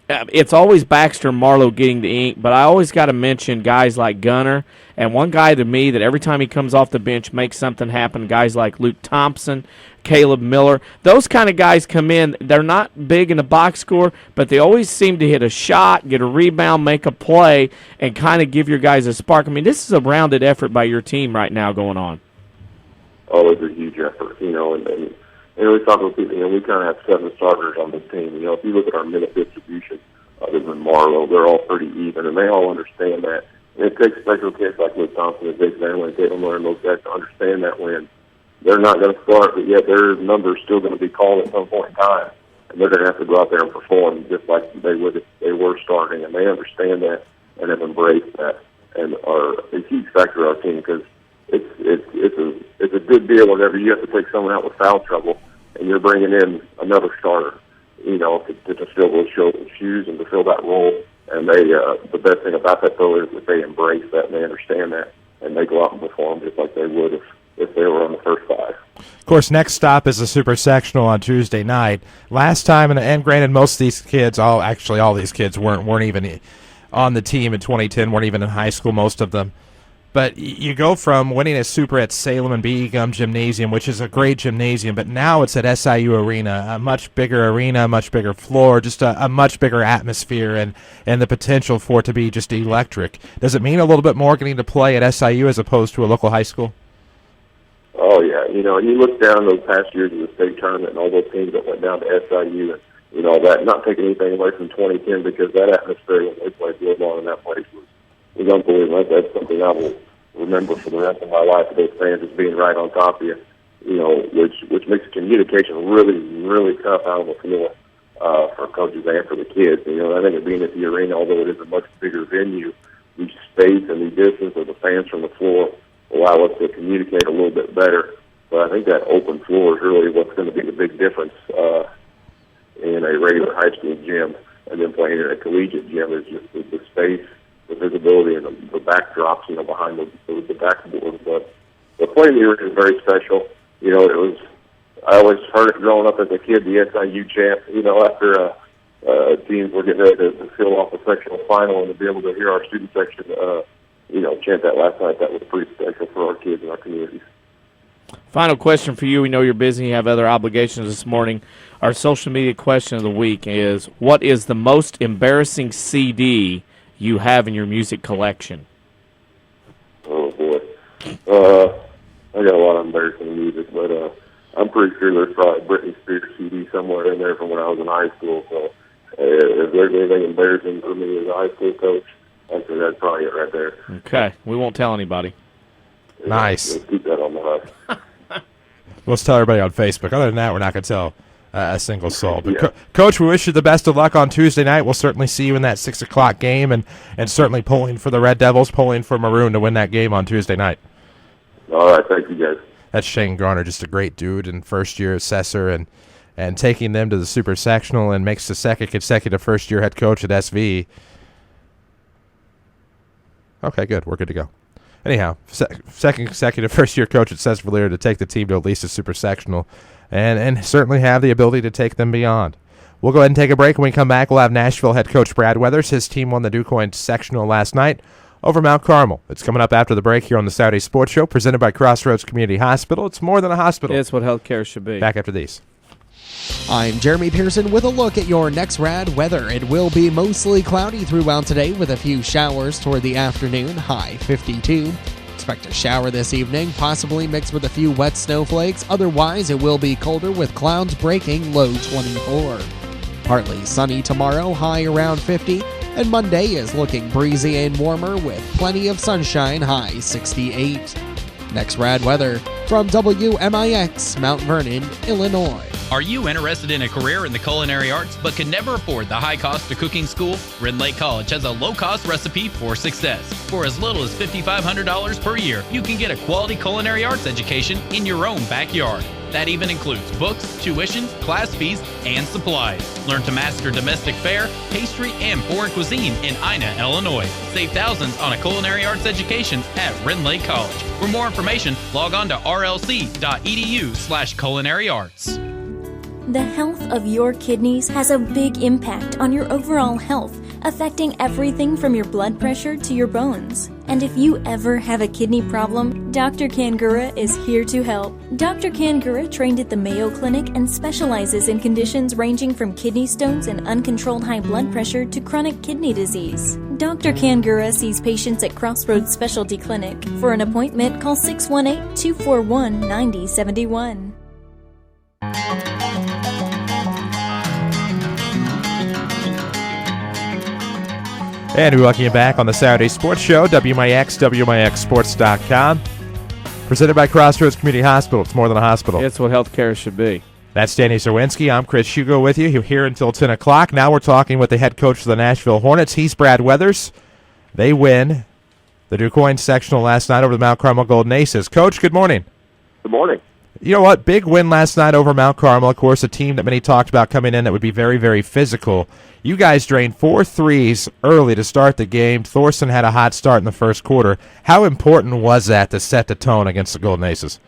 C: It's always Baxter and Marlowe getting the ink, but I always got to mention guys like Gunner, and one guy to me that every time he comes off the bench makes something happen, guys like Luke Thompson, Caleb Miller. Those kind of guys come in. They're not big in the box score, but they always seem to hit a shot, get a rebound, make a play, and kind of give your guys a spark. I mean, this is a rounded effort by your team right now going on.
H: Oh, it's a huge effort, and we talk about people, we kind of have 7 starters on this team. If you look at our minute distribution, other than Marlowe, they're all pretty even, and they all understand that. And it takes special kids like Luke Thompson and Jake Van and Caleb Miller and those guys to understand that when they're not going to start, but yet their number's still going to be called at some point in time, and they're going to have to go out there and perform just like they would if they were starting, and they understand that and have embraced that, and are a huge factor of our team because it's a good deal whenever you have to take someone out with foul trouble and you're bringing in another starter, to fill those shoes and to fill that role. And they, the best thing about that though is that they embrace that and they understand that and they go out and perform just like they would if they were on the first 5.
B: Of course, next stop is the Super Sectional on Tuesday night. Last time, and granted, most of these kids, all these kids weren't even on the team in 2010, weren't even in high school, most of them. But you go from winning a Super at Salem and B. Gum Gymnasium, which is a great gymnasium, but now it's at SIU Arena, a much bigger arena, much bigger floor, just a much bigger atmosphere, and the potential for it to be just electric. Does it mean a little bit more getting to play at SIU as opposed to a local high school?
H: Oh, yeah. And you look down those past years of the state tournament and all those teams that went down to SIU and, all that, not taking anything away from 2010 because that atmosphere when they played Woodlawn in that place was unbelievable. That's something I will remember for the rest of my life. Those fans just being right on top of you, which makes communication really, really tough out on the field for coaches and for the kids. I think it being at the arena, although it is a much bigger venue, the space and the distance of the fans from the floor allow us to communicate a little bit better. But I think that open floor is really what's going to be the big difference in a regular high school gym and then playing in a collegiate gym is just the space, the visibility, and the backdrops, behind the backboard. But playing the arena is very special. I always heard it growing up as a kid, the SIU chant, after teams were getting ready to fill off the sectional final and to be able to hear our student section, chant that last night, that was pretty special for our kids and our communities.
C: Final question for you. We know you're busy. You have other obligations this morning. Our social media question of the week is, what is the most embarrassing CD you have in your music collection?
H: Oh, boy. I got a lot of embarrassing music, but I'm pretty sure there's probably a Britney Spears CD somewhere in there from when I was in high school. So if there's anything embarrassing for me as a high school coach, actually that's probably it right there.
C: Okay. We won't tell anybody.
H: Yeah,
B: nice.
H: Let's keep that on the hush.
B: Let's tell everybody on Facebook. Other than that, we're not going to tell a single soul. But
H: Yeah.
B: Coach, we wish you the best of luck on Tuesday night. We'll certainly see you in that 6 o'clock game and certainly pulling for the Red Devils, pulling for Maroon to win that game on Tuesday night.
H: All right. Thank you, guys.
B: That's Shane Garner, just a great dude and first-year assessor and taking them to the Super Sectional and makes the second consecutive first-year head coach at SV. Okay, good. We're good to go. Anyhow, second consecutive first-year coach at Cesarville to take the team to at least a super sectional, and certainly have the ability to take them beyond. We'll go ahead and take a break. When we come back, we'll have Nashville head coach Brad Weathers. His team won the DuQuoin sectional last night over Mount Carmel. It's coming up after the break here on the Saturday Sports Show, presented by Crossroads Community Hospital. It's more than a hospital.
C: It's what healthcare should be.
B: Back after these.
M: I'm Jeremy Pearson with a look at your next rad weather. It will be mostly cloudy throughout today with a few showers toward the afternoon, high 52. Expect a shower this evening, possibly mixed with a few wet snowflakes. Otherwise, it will be colder with clouds breaking, low 24. Partly sunny tomorrow, high around 50. And Monday is looking breezy and warmer with plenty of sunshine, high 68. Next rad weather from WMIX, Mount Vernon, Illinois.
N: Are you interested in a career in the culinary arts but can never afford the high cost of cooking school? Rend Lake College has a low-cost recipe for success. For as little as $5,500 per year, you can get a quality culinary arts education in your own backyard. That even includes books, tuition, class fees, and supplies. Learn to master domestic fare, pastry, and foreign cuisine in Ina, Illinois. Save thousands on a culinary arts education at Rend Lake College. For more information, log on to rlc.edu/culinaryarts.
O: The health of your kidneys has a big impact on your overall health, affecting everything from your blood pressure to your bones. And if you ever have a kidney problem, Dr. Kangura is here to help. Dr. Kangura trained at the Mayo Clinic and specializes in conditions ranging from kidney stones and uncontrolled high blood pressure to chronic kidney disease. Dr. Kangura sees patients at Crossroads Specialty Clinic. For an appointment, call 618-241-9071.
B: And we welcome you back on the Saturday Sports Show, WMIX, WMIXsports.com. Presented by Crossroads Community Hospital. It's more than a hospital.
C: It's what healthcare should be.
B: That's Danny Zerwinski. I'm Chris Hugo with you. You're here until 10 o'clock. Now we're talking with the head coach of the Nashville Hornets. He's Brad Weathers. They win the DuQuoin sectional last night over the Mount Carmel Golden Aces. Coach, good morning.
H: Good morning.
B: You know what? Big win last night over Mount Carmel. Of course, a team that many talked about coming in that would be very, very physical. You guys drained 4 threes early to start the game. Thorson had a hot start in the first quarter. How important was that to set the tone against the Golden Aces?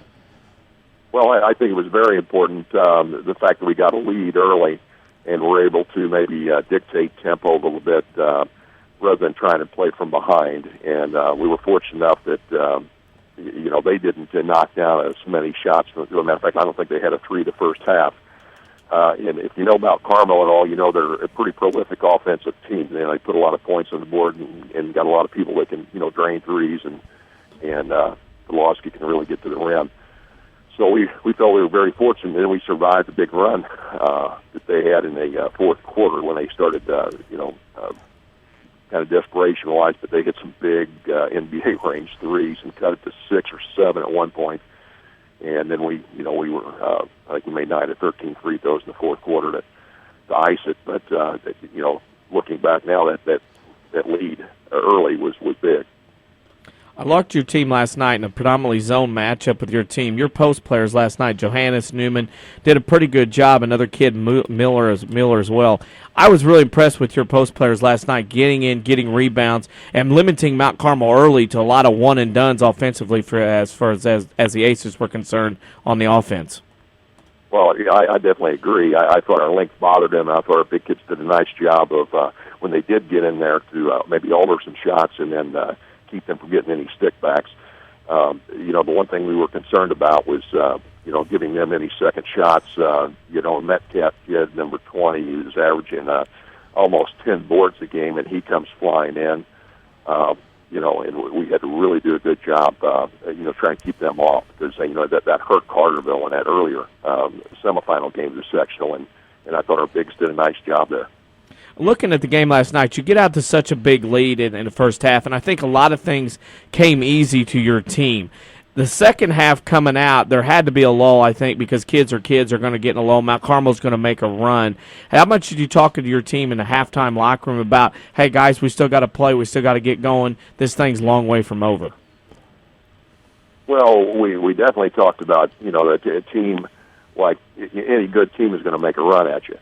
K: Well, I think it was very important, the fact that we got a lead early and were able to maybe dictate tempo a little bit rather than trying to play from behind. And we were fortunate enough that they didn't knock down as many shots. As a matter of fact, I don't think they had a 3 the first half. And if you know about Carmel at all, you know they're a pretty prolific offensive team. They put a lot of points on the board and got a lot of people that can drain threes, and Pulaski can really get to the rim. So we felt we were very fortunate, and we survived the big run that they had in the fourth quarter when they started, kind of desperation-wise, but they hit some big NBA range threes and cut it to 6 or 7 at one point. And then we were, I think we made 9 or 13 free throws in the fourth quarter to ice it. But looking back now, that lead early was big.
C: I liked your team last night in a predominantly zone matchup with your team. Your post players last night, Johannes Newman, did a pretty good job. Another kid, Miller as well. I was really impressed with your post players last night, getting in, getting rebounds, and limiting Mount Carmel early to a lot of one-and-dones offensively as far as the Aces were concerned on the offense.
K: Well, I definitely agree. I thought our length bothered them. I thought our big kids did a nice job of, when they did get in there, to maybe alter some shots and then keep them from getting any stickbacks. The one thing we were concerned about was, giving them any second shots. Metcalf kid, number 20, is averaging almost 10 boards a game, and he comes flying in. And we had to really do a good job, trying to keep them off because, that hurt Carterville in that earlier semifinal game of the sectional, and I thought our bigs did a nice job there.
C: Looking at the game last night, you get out to such a big lead in the first half, and I think a lot of things came easy to your team. The second half coming out, there had to be a lull, I think, because kids are going to get in a lull. Mount Carmel's going to make a run. How much did you talk to your team in the halftime locker room about, hey, guys, we still got to play, we still got to get going, this thing's a long way from over?
K: Well, we definitely talked about, that a team, like any good team, is going to make a run at you.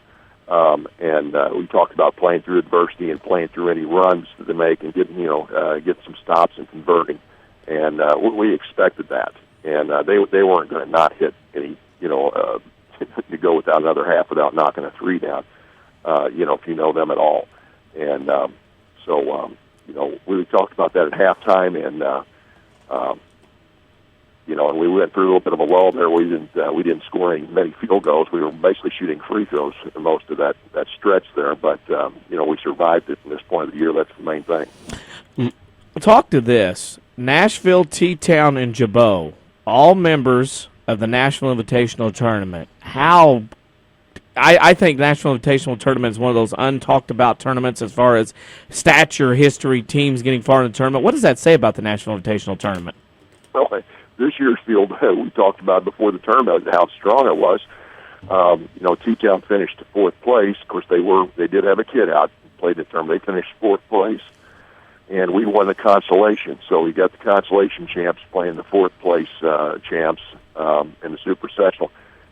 K: We talked about playing through adversity and playing through any runs that they make and getting some stops and converting. and we expected that. And they weren't going to not hit any, to go without another half without knocking a three down, if you know them at all. And we talked about that at halftime, and and we went through a little bit of a lull there. We didn't score many field goals. We were basically shooting free throws for most of that stretch there. But we survived it. At this point of the year, that's the main thing.
C: Talk to this: Nashville, T-Town, and Jabot, all members of the National Invitational Tournament. I think National Invitational Tournament is one of those untalked about tournaments as far as stature, history, teams getting far in the tournament. What does that say about the National Invitational Tournament?
K: Well, this year's field, we talked about before the tournament how strong it was. T-Town finished fourth place. Of course, they did have a kid out and played the tournament. They finished fourth place, and we won the consolation. So we got the consolation champs playing the fourth place champs in the super sectional.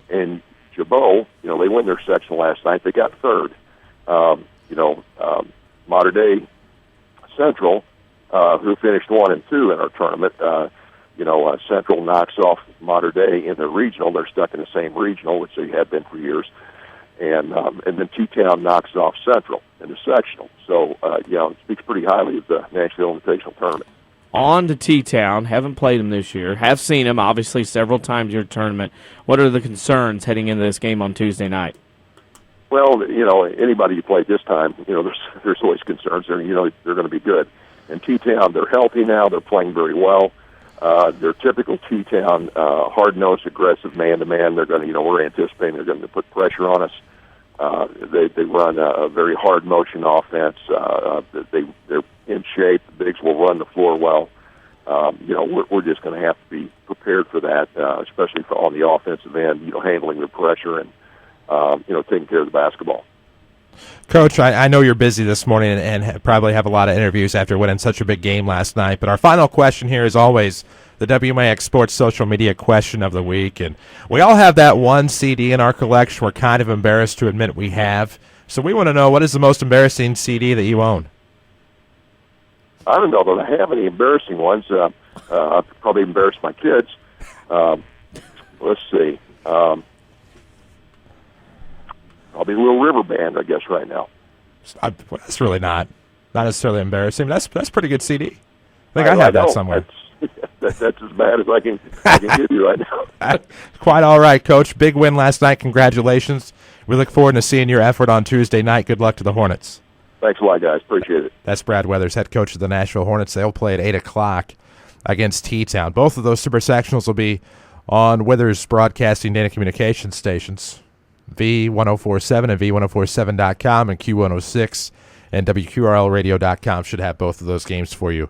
K: And Jabot, they won their sectional last night. They got third. Mater Dei Central, who finished 1 and 2 in our tournament. Central knocks off Mater Dei in the regional. They're stuck in the same regional, which they have been for years. And then T-Town knocks off Central in the sectional. So, it speaks pretty highly of the Nashville Invitational Tournament.
C: On to T-Town. Haven't played them this year. Have seen them, obviously, several times in your tournament. What are the concerns heading into this game on Tuesday night?
K: Well, anybody you play this time, there's always concerns. They're going to be good. And T-Town, they're healthy now. They're playing very well. They're typical T-Town, hard-nosed, aggressive man-to-man. They're going to, we're anticipating they're going to put pressure on us. They run a very hard-motion offense. They're in shape. The bigs will run the floor well. We're just going to have to be prepared for that, especially on the offensive end, handling the pressure and, taking care of the basketball.
B: Coach, I know you're busy this morning and probably have a lot of interviews after winning such a big game last night, but our final question here is always the WMIX Sports social media question of the week, and we all have that one CD in our collection we're kind of embarrassed to admit we have. So we want to know, what is the most embarrassing CD that you own?
K: I don't know that I have any embarrassing ones. I've probably embarrassed my kids. Let's see. I'll be a Little River Band, I guess, right now.
B: That's really not necessarily embarrassing. That's pretty good CD. I think I have that somewhere.
K: That's as bad as I can give you right now.
B: Quite all right, Coach. Big win last night. Congratulations. We look forward to seeing your effort on Tuesday night. Good luck to the Hornets.
K: Thanks a lot, guys. Appreciate it.
B: That's Brad Weathers, head coach of the Nashville Hornets. They'll play at 8 o'clock against T-Town. Both of those super sectionals will be on Weathers Broadcasting Data Communications stations. V1047 and V1047.com and Q106 and WQRLradio.com should have both of those games for you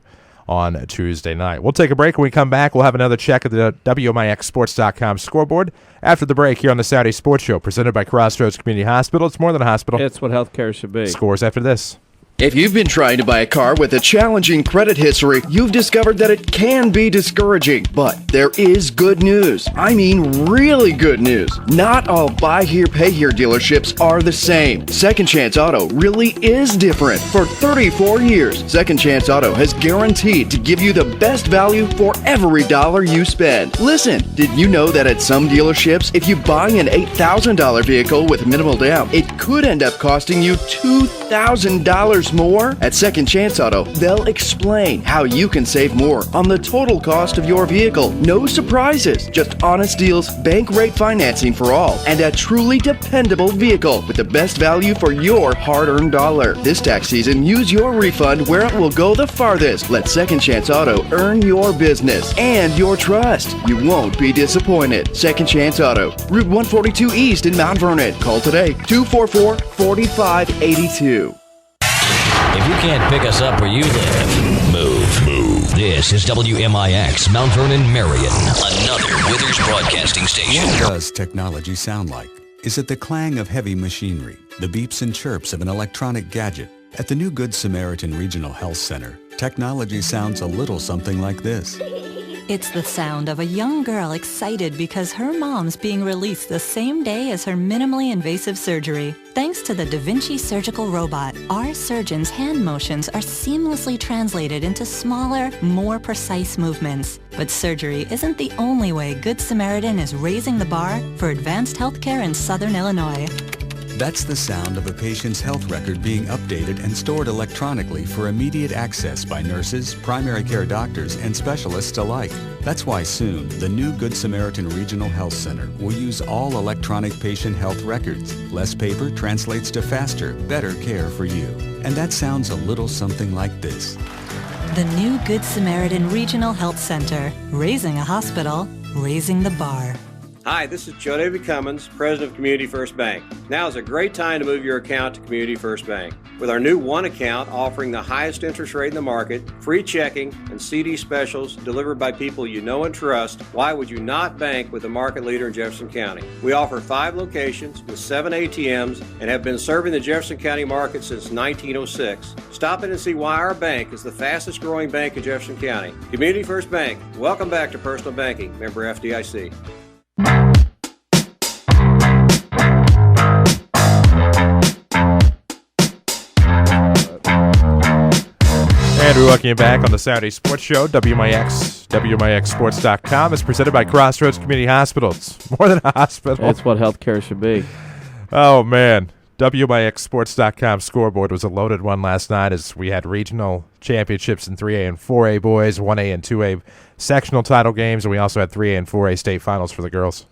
B: on Tuesday night. We'll take a break. When we come back, we'll have another check of the WMIXsports.com scoreboard after the break here on the Saturday Sports Show, presented by Crossroads Community Hospital. It's more than a hospital.
C: It's what healthcare should be.
B: Scores after this.
P: If you've been trying to buy a car with a challenging credit history, you've discovered that it can be discouraging. But there is good news. I mean really good news. Not all buy here, pay here dealerships are the same. Second Chance Auto really is different. For 34 years, Second Chance Auto has guaranteed to give you the best value for every dollar you spend. Listen, did you know that at some dealerships, if you buy an $8,000 vehicle with minimal down, it could end up costing you $2,000 more? At Second Chance Auto, they'll explain how you can save more on the total cost of your vehicle. No surprises, just honest deals, bank rate financing for all, and a truly dependable vehicle with the best value for your hard-earned dollar. This tax season, use your refund where it will go the farthest. Let Second Chance Auto earn your business and your trust. You won't be disappointed. Second Chance Auto, Route 142 East in Mount Vernon. Call today, 244-4582.
Q: If you can't pick us up where you live, move. This is WMIX, Mount Vernon, Marion, another Withers Broadcasting Station.
R: What does technology sound like? Is it the clang of heavy machinery, the beeps and chirps of an electronic gadget? At the new Good Samaritan Regional Health Center, technology sounds a little something like this.
S: It's the sound of a young girl excited because her mom's being released the same day as her minimally invasive surgery. Thanks to the Da Vinci surgical robot, our surgeons' hand motions are seamlessly translated into smaller, more precise movements. But surgery isn't the only way Good Samaritan is raising the bar for advanced healthcare in Southern Illinois.
R: That's the sound of a patient's health record being updated and stored electronically for immediate access by nurses, primary care doctors, and specialists alike. That's why soon, the new Good Samaritan Regional Health Center will use all electronic patient health records. Less paper translates to faster, better care for you. And that sounds a little something like this.
S: The new Good Samaritan Regional Health Center, raising a hospital, raising the bar.
J: Hi, this is Joe David Cummins, President of Community First Bank. Now is a great time to move your account to Community First Bank. With our new One account offering the highest interest rate in the market, free checking, and CD specials delivered by people you know and trust, why would you not bank with the market leader in Jefferson County? We offer 5 locations with 7 ATMs and have been serving the Jefferson County market since 1906. Stop in and see why our bank is the fastest growing bank in Jefferson County. Community First Bank. Welcome back to Personal Banking. Member FDIC.
B: And we welcome you back on the Saturday Sports Show. WMIX, WMIXSports.com is presented by Crossroads Community Hospital. It's more than a hospital.
C: That's what healthcare should be.
B: Oh, man. WMIXSports.com scoreboard was a loaded one last night as we had regional championships in 3A and 4A boys, 1A and 2A sectional title games, and we also had 3A and 4A state finals for the girls.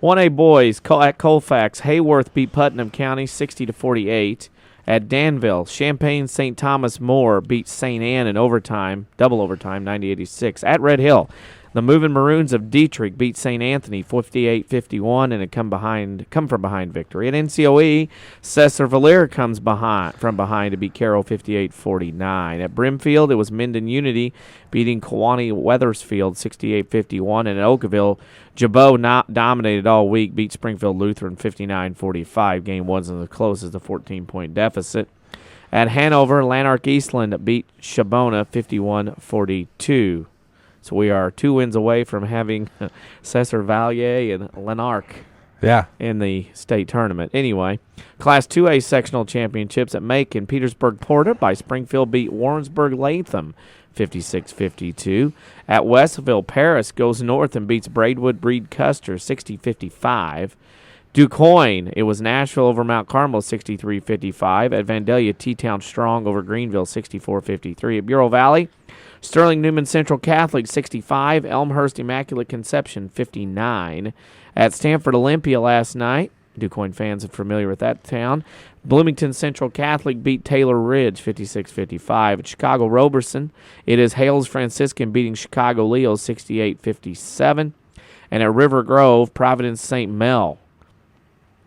C: 1A boys at Colfax, Hayworth beat Putnam County 60-48. At Danville, Champaign St. Thomas More beat St. Anne in double overtime, 90-86. At Red Hill, the Moving Maroons of Dietrich beat St. Anthony 58-51 in a come from behind victory. At NCOE, Cesar Valera comes from behind to beat Carroll 58-49. At Brimfield, it was Minden Unity beating Kewanee Wethersfield 68-51. And at Oakville, Jabot dominated all week, beat Springfield Lutheran 59-45. Game wasn't as close as the 14-point deficit. At Hanover, Lanark Eastland beat Shabona 51-42. So we are 2 wins away from having Cesar Valier and Lanark in the state tournament. Anyway, Class 2A sectional championships at Macon, Petersburg Porter by Springfield beat Warrensburg Latham 56-52. At Westville, Paris goes north and beats Braidwood Breed Custer 60-55. DuQuoin, it was Nashville over Mount Carmel 63-55. At Vandalia, T-Town Strong over Greenville 64-53. At Bureau Valley, Sterling Newman Central Catholic 65, Elmhurst Immaculate Conception 59. At Stanford Olympia last night, DuQuoin fans are familiar with that town, Bloomington Central Catholic beat Taylor Ridge 56-55. At Chicago Roberson, it is Hales Franciscan beating Chicago Leo 68-57. And at River Grove, Providence St. Mel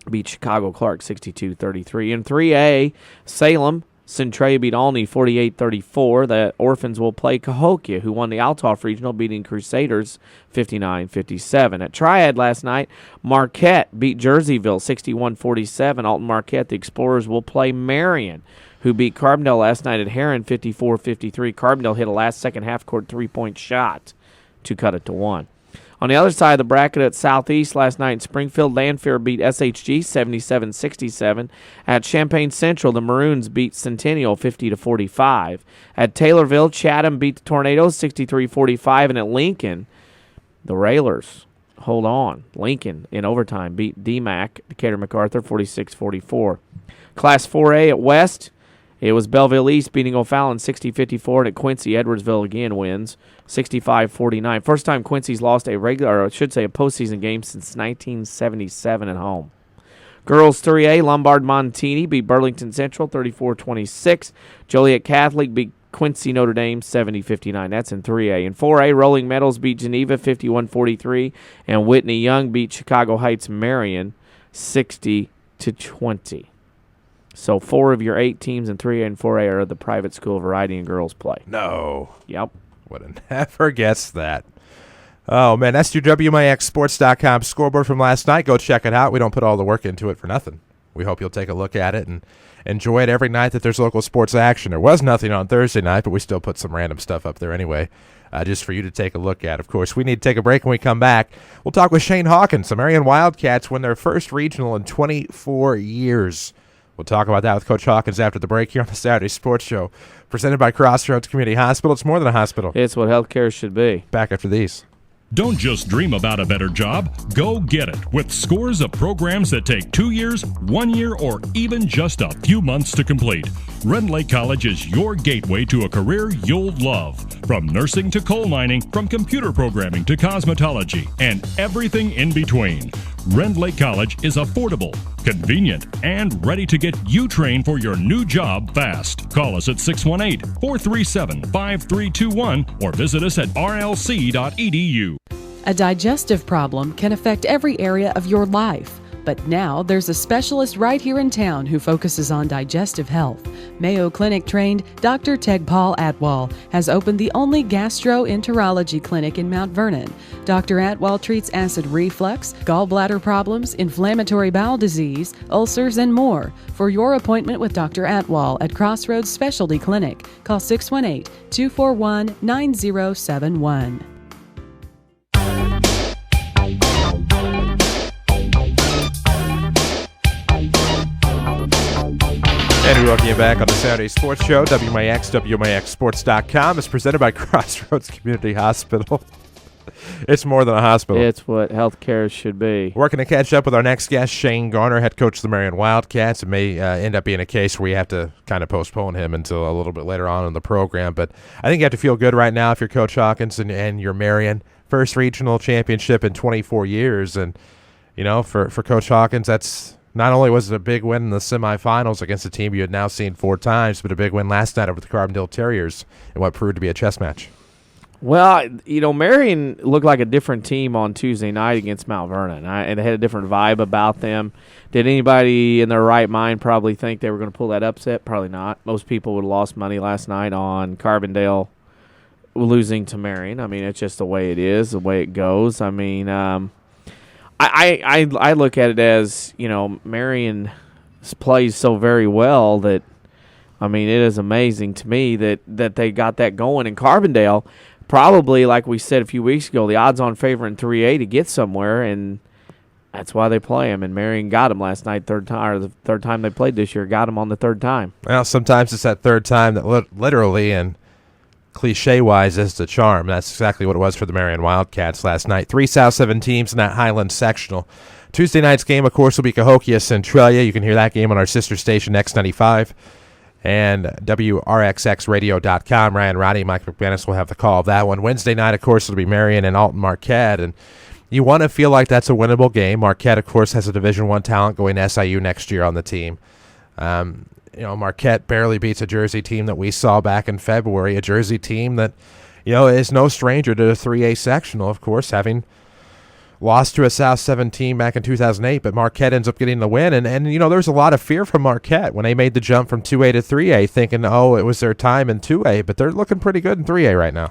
C: beat Chicago Clark 62-33. In 3A, Salem Centralia beat Olney 48-34. The Orphans will play Cahokia, who won the Altoff Regional, beating Crusaders 59-57. At Triad last night, Marquette beat Jerseyville 61-47. Alton Marquette, the Explorers, will play Marion, who beat Carbondale last night at Heron 54-53. Carbondale hit a last second half-court three-point shot to cut it to 1. On the other side of the bracket at Southeast last night in Springfield, Lanphier beat SHG 77-67. At Champaign Central, the Maroons beat Centennial 50-45. At Taylorville, Chatham beat the Tornadoes 63-45. And at Lincoln, the Railers hold on. Lincoln in overtime beat DMAC, Decatur MacArthur 46-44. Class 4A at West, it was Belleville East beating O'Fallon 60-54, and at Quincy, Edwardsville again wins 65-49. First time Quincy's lost a postseason game since 1977 at home. Girls 3A, Lombard Montini beat Burlington Central 34-26. Joliet Catholic beat Quincy Notre Dame 70-59. That's in 3A. In 4A, Rolling Meadows beat Geneva 51-43, and Whitney Young beat Chicago Heights Marion 60-20. So 4 of your 8 teams in 3A and 4A are the private school variety and girls play.
B: No.
C: Yep.
B: Would have never guessed that. Oh, man, that's your WMIXSports.com scoreboard from last night. Go check it out. We don't put all the work into it for nothing. We hope you'll take a look at it and enjoy it every night that there's local sports action. There was nothing on Thursday night, but we still put some random stuff up there anyway, just for you to take a look at. Of course, we need to take a break. When we come back, we'll talk with Shane Hawkins. The Marion Wildcats win their first regional in 24 years. We'll talk about that with Coach Hawkins after the break here on the Saturday Sports Show, presented by Crossroads Community Hospital. It's more than a hospital.
C: It's what healthcare should be.
B: Back after these.
T: Don't just dream about a better job. Go get it with scores of programs that take 2 years, 1 year, or even just a few months to complete. Rend Lake College is your gateway to a career you'll love. From nursing to coal mining, from computer programming to cosmetology, and everything in between. Rend Lake College is affordable, convenient, and ready to get you trained for your new job fast. Call us at 618-437-5321 or visit us at rlc.edu.
D: A digestive problem can affect every area of your life. But now there's a specialist right here in town who focuses on digestive health. Mayo Clinic trained Dr. Tegpaul Atwal has opened the only gastroenterology clinic in Mount Vernon. Dr. Atwal treats acid reflux, gallbladder problems, inflammatory bowel disease, ulcers, and more. For your appointment with Dr. Atwal at Crossroads Specialty Clinic, call 618-241-9071.
B: And we welcome you back on the Saturday Sports Show. WMIX, WMIXSports.com is presented by Crossroads Community Hospital. It's more than a hospital.
C: It's what healthcare should be.
B: Working to catch up with our next guest, Shane Garner, head coach of the Marion Wildcats. It may end up being a case where we have to kind of postpone him until a little bit later on in the program. But I think you have to feel good right now if you're Coach Hawkins and you're Marion. First regional championship in 24 years. And, you know, for Coach Hawkins, that's... Not only was it a big win in the semifinals against a team you had now seen 4 times, but a big win last night over the Carbondale Terriers in what proved to be a chess match.
C: Well, you know, Marion looked like a different team on Tuesday night against Mount Vernon, and they had a different vibe about them. Did anybody in their right mind probably think they were going to pull that upset? Probably not. Most people would have lost money last night on Carbondale losing to Marion. I mean, it's just the way it is, the way it goes. I mean, I look at it as, you know, Marion plays so very well that, I mean, it is amazing to me that they got that going. In Carbondale, probably, like we said a few weeks ago, the odds-on favorite in 3A to get somewhere, and that's why they play them. And Marion got them last night, the third time they played this year, got them on the third time.
B: Well, sometimes it's that third time that literally and cliche-wise is the charm. That's exactly what it was for the Marion Wildcats last night. 3 South 7 teams in that Highland sectional. Tuesday night's game, of course, will be Cahokia Centralia. You can hear that game on our sister station, X95, and WRXXradio.com. Ryan Roddy, Mike McManus will have the call of that one. Wednesday night, of course, it'll be Marion and Alton Marquette, and you want to feel like that's a winnable game. Marquette, of course, has a Division I talent going to SIU next year on the team. You know, Marquette barely beats a Jersey team that we saw back in February, a Jersey team that, you know, is no stranger to the 3A sectional, of course, having lost to a South 7 team back in 2008, but Marquette ends up getting the win. And you know, there's a lot of fear from Marquette when they made the jump from 2A to 3A, thinking, oh, it was their time in 2A, but they're looking pretty good in 3A right now.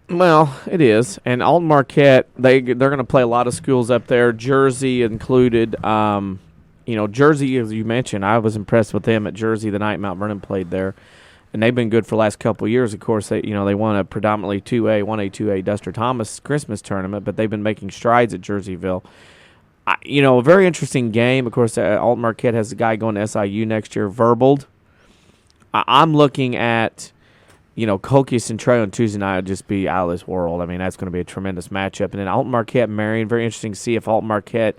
C: Well, it is. And Alton Marquette, they're going to play a lot of schools up there, Jersey included. You know, Jersey, as you mentioned, I was impressed with them at Jersey the night Mount Vernon played there. And they've been good for the last couple of years. Of course, they won a predominantly 1A, 2A Duster Thomas Christmas tournament, but they've been making strides at Jerseyville. You know, a very interesting game. Of course, Alton Marquette has a guy going to SIU next year, Verbold. I'm looking at, you know, Cahokia Centralia on Tuesday night would just be out of this world. I mean, that's going to be a tremendous matchup. And then Alton Marquette and Marion, very interesting to see if Alton Marquette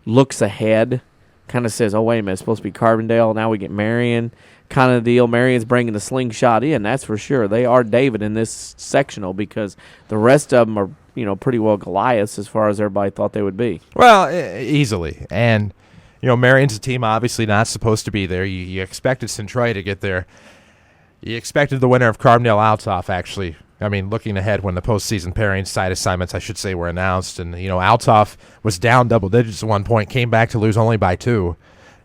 C: looks ahead, kind of says, oh, wait a minute, it's supposed to be Carbondale. Now we get Marion kind of deal. Marion's bringing the slingshot in, that's for sure. They are David in this sectional because the rest of them are, you know, pretty well Goliaths as far as everybody thought they would be.
B: Well, easily. And, you know, Marion's a team obviously not supposed to be there. You expected Centralia to get there. You expected the winner of Carbondale Althoff, actually. I mean, looking ahead when the postseason pairing side assignments, I should say, were announced. And, you know, Althoff was down double digits at one point, came back to lose only by 2.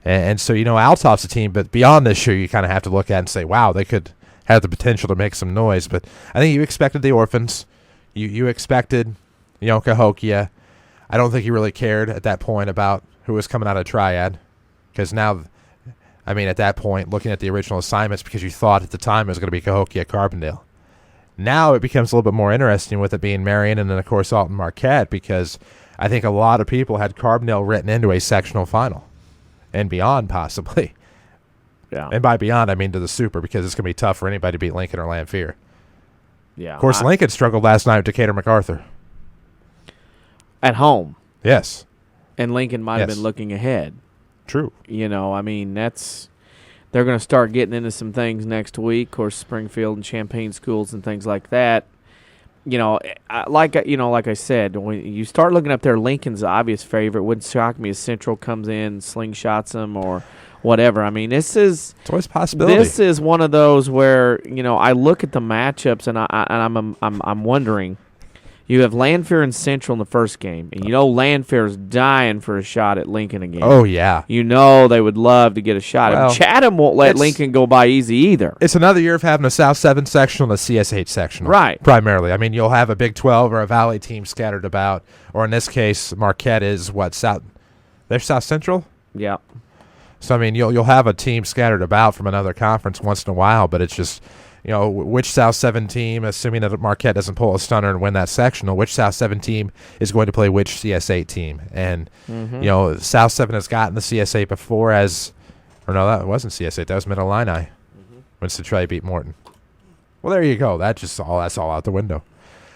B: And so, you know, Althoff's a team, but beyond this year, you kind of have to look at and say, wow, they could have the potential to make some noise. But I think you expected the Orphans. You expected, you know, Cahokia. I don't think he really cared at that point about who was coming out of Triad, because now, I mean, at that point, looking at the original assignments, because you thought at the time it was going to be Cahokia Carbondale. Now it becomes a little bit more interesting with it being Marion and then, of course, Alton Marquette, because I think a lot of people had Carbondale written into a sectional final and beyond, possibly.
C: Yeah.
B: And by beyond, I mean to the super, because it's going to be tough for anybody to beat Lincoln or Lanphier.
C: Yeah.
B: Of course, Lincoln struggled last night with Decatur MacArthur.
C: At home.
B: Yes.
C: And Lincoln might have been looking ahead.
B: True.
C: You know, I mean, they're going to start getting into some things next week. Of course, Springfield and Champaign schools and things like that. You know, like I said, when you start looking up there, Lincoln's the obvious favorite. Wouldn't shock me if Central comes in, slingshots them, or whatever. I mean, it's
B: always a possibility.
C: This is one of those where, you know, I look at the matchups and I'm wondering. You have Lanphier and Central in the first game, and you know Lanphier's dying for a shot at Lincoln again.
B: Oh, yeah.
C: You know they would love to get a shot.
B: Well,
C: and Chatham won't let Lincoln go by easy either.
B: It's another year of having a South 7 sectional and a CS8 sectional.
C: Right.
B: Primarily. I mean, you'll have a Big 12 or a Valley team scattered about, or in this case, Marquette is South? They're South Central?
C: Yeah.
B: So, I mean, you'll have a team scattered about from another conference once in a while, but it's just, you know, which South 7 team, assuming that Marquette doesn't pull a stunner and win that sectional, which South 7 team is going to play which CS8 team. And, you know, South 7 has gotten the CS8 before that wasn't CS8, that was Middle Illini when Centralia beat Morton. Well, there you go. That's all out the window.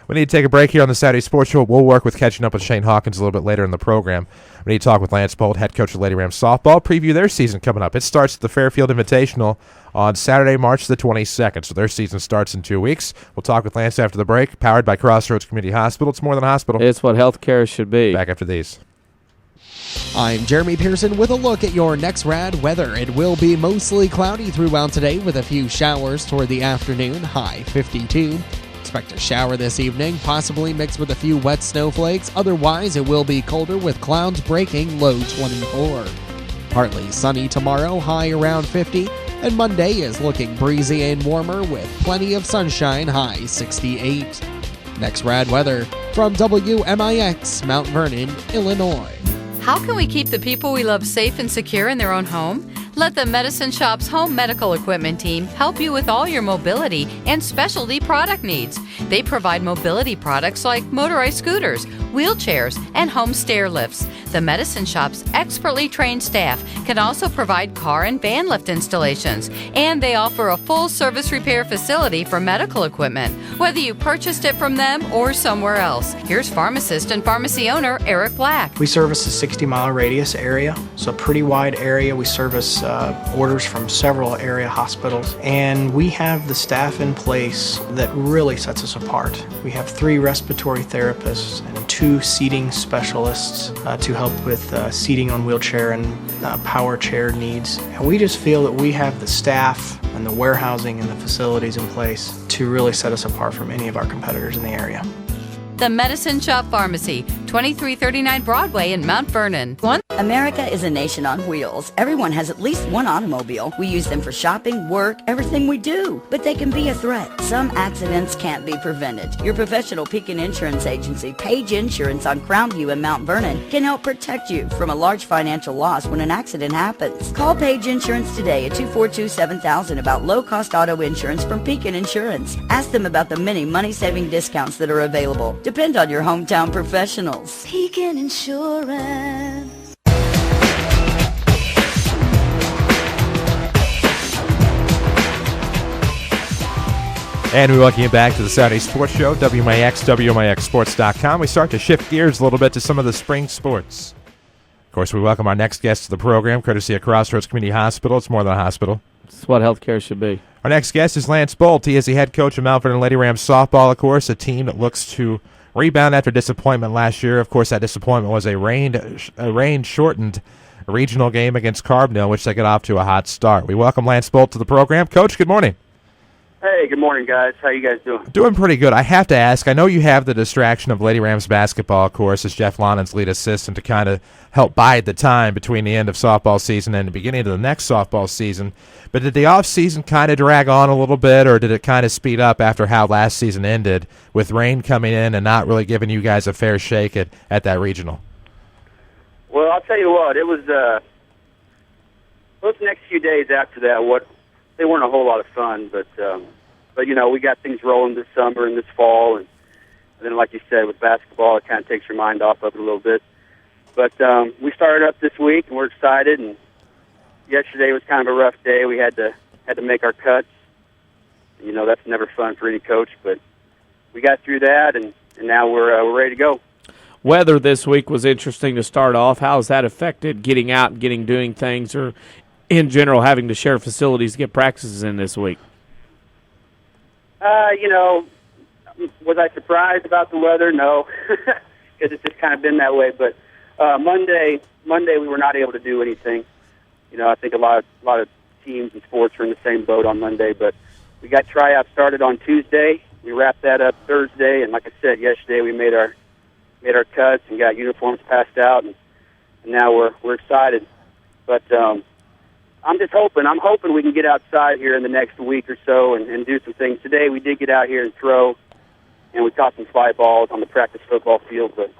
B: We need to take a break here on the Saturday Sports Show. We'll work with catching up with Shane Hawkins a little bit later in the program. We need to talk with Lance Bolt, head coach of Lady Rams softball, preview their season coming up. It starts at the Fairfield Invitational on Saturday, March the 22nd. So their season starts in 2 weeks. We'll talk with Lance after the break. Powered by Crossroads Community Hospital. It's more than a hospital.
C: It's what healthcare should be.
B: Back after these.
M: I'm Jeremy Pearson with a look at your next rad weather. It will be mostly cloudy throughout today with a few showers toward the afternoon, high 52. Expect a shower this evening, possibly mixed with a few wet snowflakes. Otherwise, it will be colder with clouds breaking, low 24. Partly sunny tomorrow, high around 50. And Monday is looking breezy and warmer with plenty of sunshine, high 68. Next rad weather from WMIX, Mount Vernon, Illinois.
U: How can we keep the people we love safe and secure in their own home? Let the Medicine Shop's home medical equipment team help you with all your mobility and specialty product needs. They provide mobility products like motorized scooters, wheelchairs, and home stair lifts. The Medicine Shop's expertly trained staff can also provide car and van lift installations, and they offer a full service repair facility for medical equipment, whether you purchased it from them or somewhere else. Here's pharmacist and pharmacy owner Eric Black.
V: We service a 60-mile radius area, so a pretty wide area. We service orders from several area hospitals, and we have the staff in place that really sets us apart. We have 3 respiratory therapists and 2 seating specialists to help with seating on wheelchair and power chair needs. And we just feel that we have the staff and the warehousing and the facilities in place to really set us apart from any of our competitors in the area.
U: The Medicine Shop Pharmacy, 2339 Broadway in Mount Vernon.
E: America is a nation on wheels. Everyone has at least one automobile. We use them for shopping, work, everything we do. But they can be a threat. Some accidents can't be prevented. Your professional Pekin Insurance Agency, Page Insurance on Crownview in Mount Vernon, can help protect you from a large financial loss when an accident happens. Call Page Insurance today at 242-7000 about low-cost auto insurance from Pekin Insurance. Ask them about the many money-saving discounts that are available. Depend on your hometown professionals.
O: Pekin Insurance.
B: And we welcome you back to the Saturday Sports Show, WMIX, WMIXsports.com. We start to shift gears a little bit to some of the spring sports. Of course, we welcome our next guest to the program, courtesy of Crossroads Community Hospital. It's more than a hospital.
C: It's what healthcare should be.
B: Our next guest is Lance Bolt. He is the head coach of Mount Vernon Lady Rams softball, of course, a team that looks to rebound after disappointment last year. Of course, that disappointment was a rain-shortened regional game against Carbondale, which they got off to a hot start. We welcome Lance Bolt to the program. Coach, good morning.
F: Hey, good morning, guys. How you guys doing?
B: Doing pretty good. I have to ask, I know you have the distraction of Lady Rams basketball, of course, as Jeff Lonnan's lead assistant to kind of help bide the time between the end of softball season and the beginning of the next softball season. But did the off-season kind of drag on a little bit, or did it kind of speed up after how last season ended with rain coming in and not really giving you guys a fair shake at that regional?
F: Well, I'll tell you what, it was those next few days after that, they weren't a whole lot of fun, but you know, we got things rolling this summer and this fall, and then like you said, with basketball, it kind of takes your mind off of it a little bit. But we started up this week, and we're excited, and yesterday was kind of a rough day. We had to make our cuts. You know, that's never fun for any coach, but we got through that, and now we're ready to go.
C: Weather this week was interesting to start off. How has that affected getting out and doing things, or in general having to share facilities to get practices in this week?
F: You know, was I surprised about the weather? No, because it's just kind of been that way. But Monday we were not able to do anything. You know, I think a lot of teams and sports are in the same boat on Monday. But we got tryouts started on Tuesday. We wrapped that up Thursday, and like I said, yesterday we made our cuts and got uniforms passed out, and now we're excited. But I'm hoping we can get outside here in the next week or so and do some things. Today we did get out here and throw, and we caught some fly balls on the practice football field. But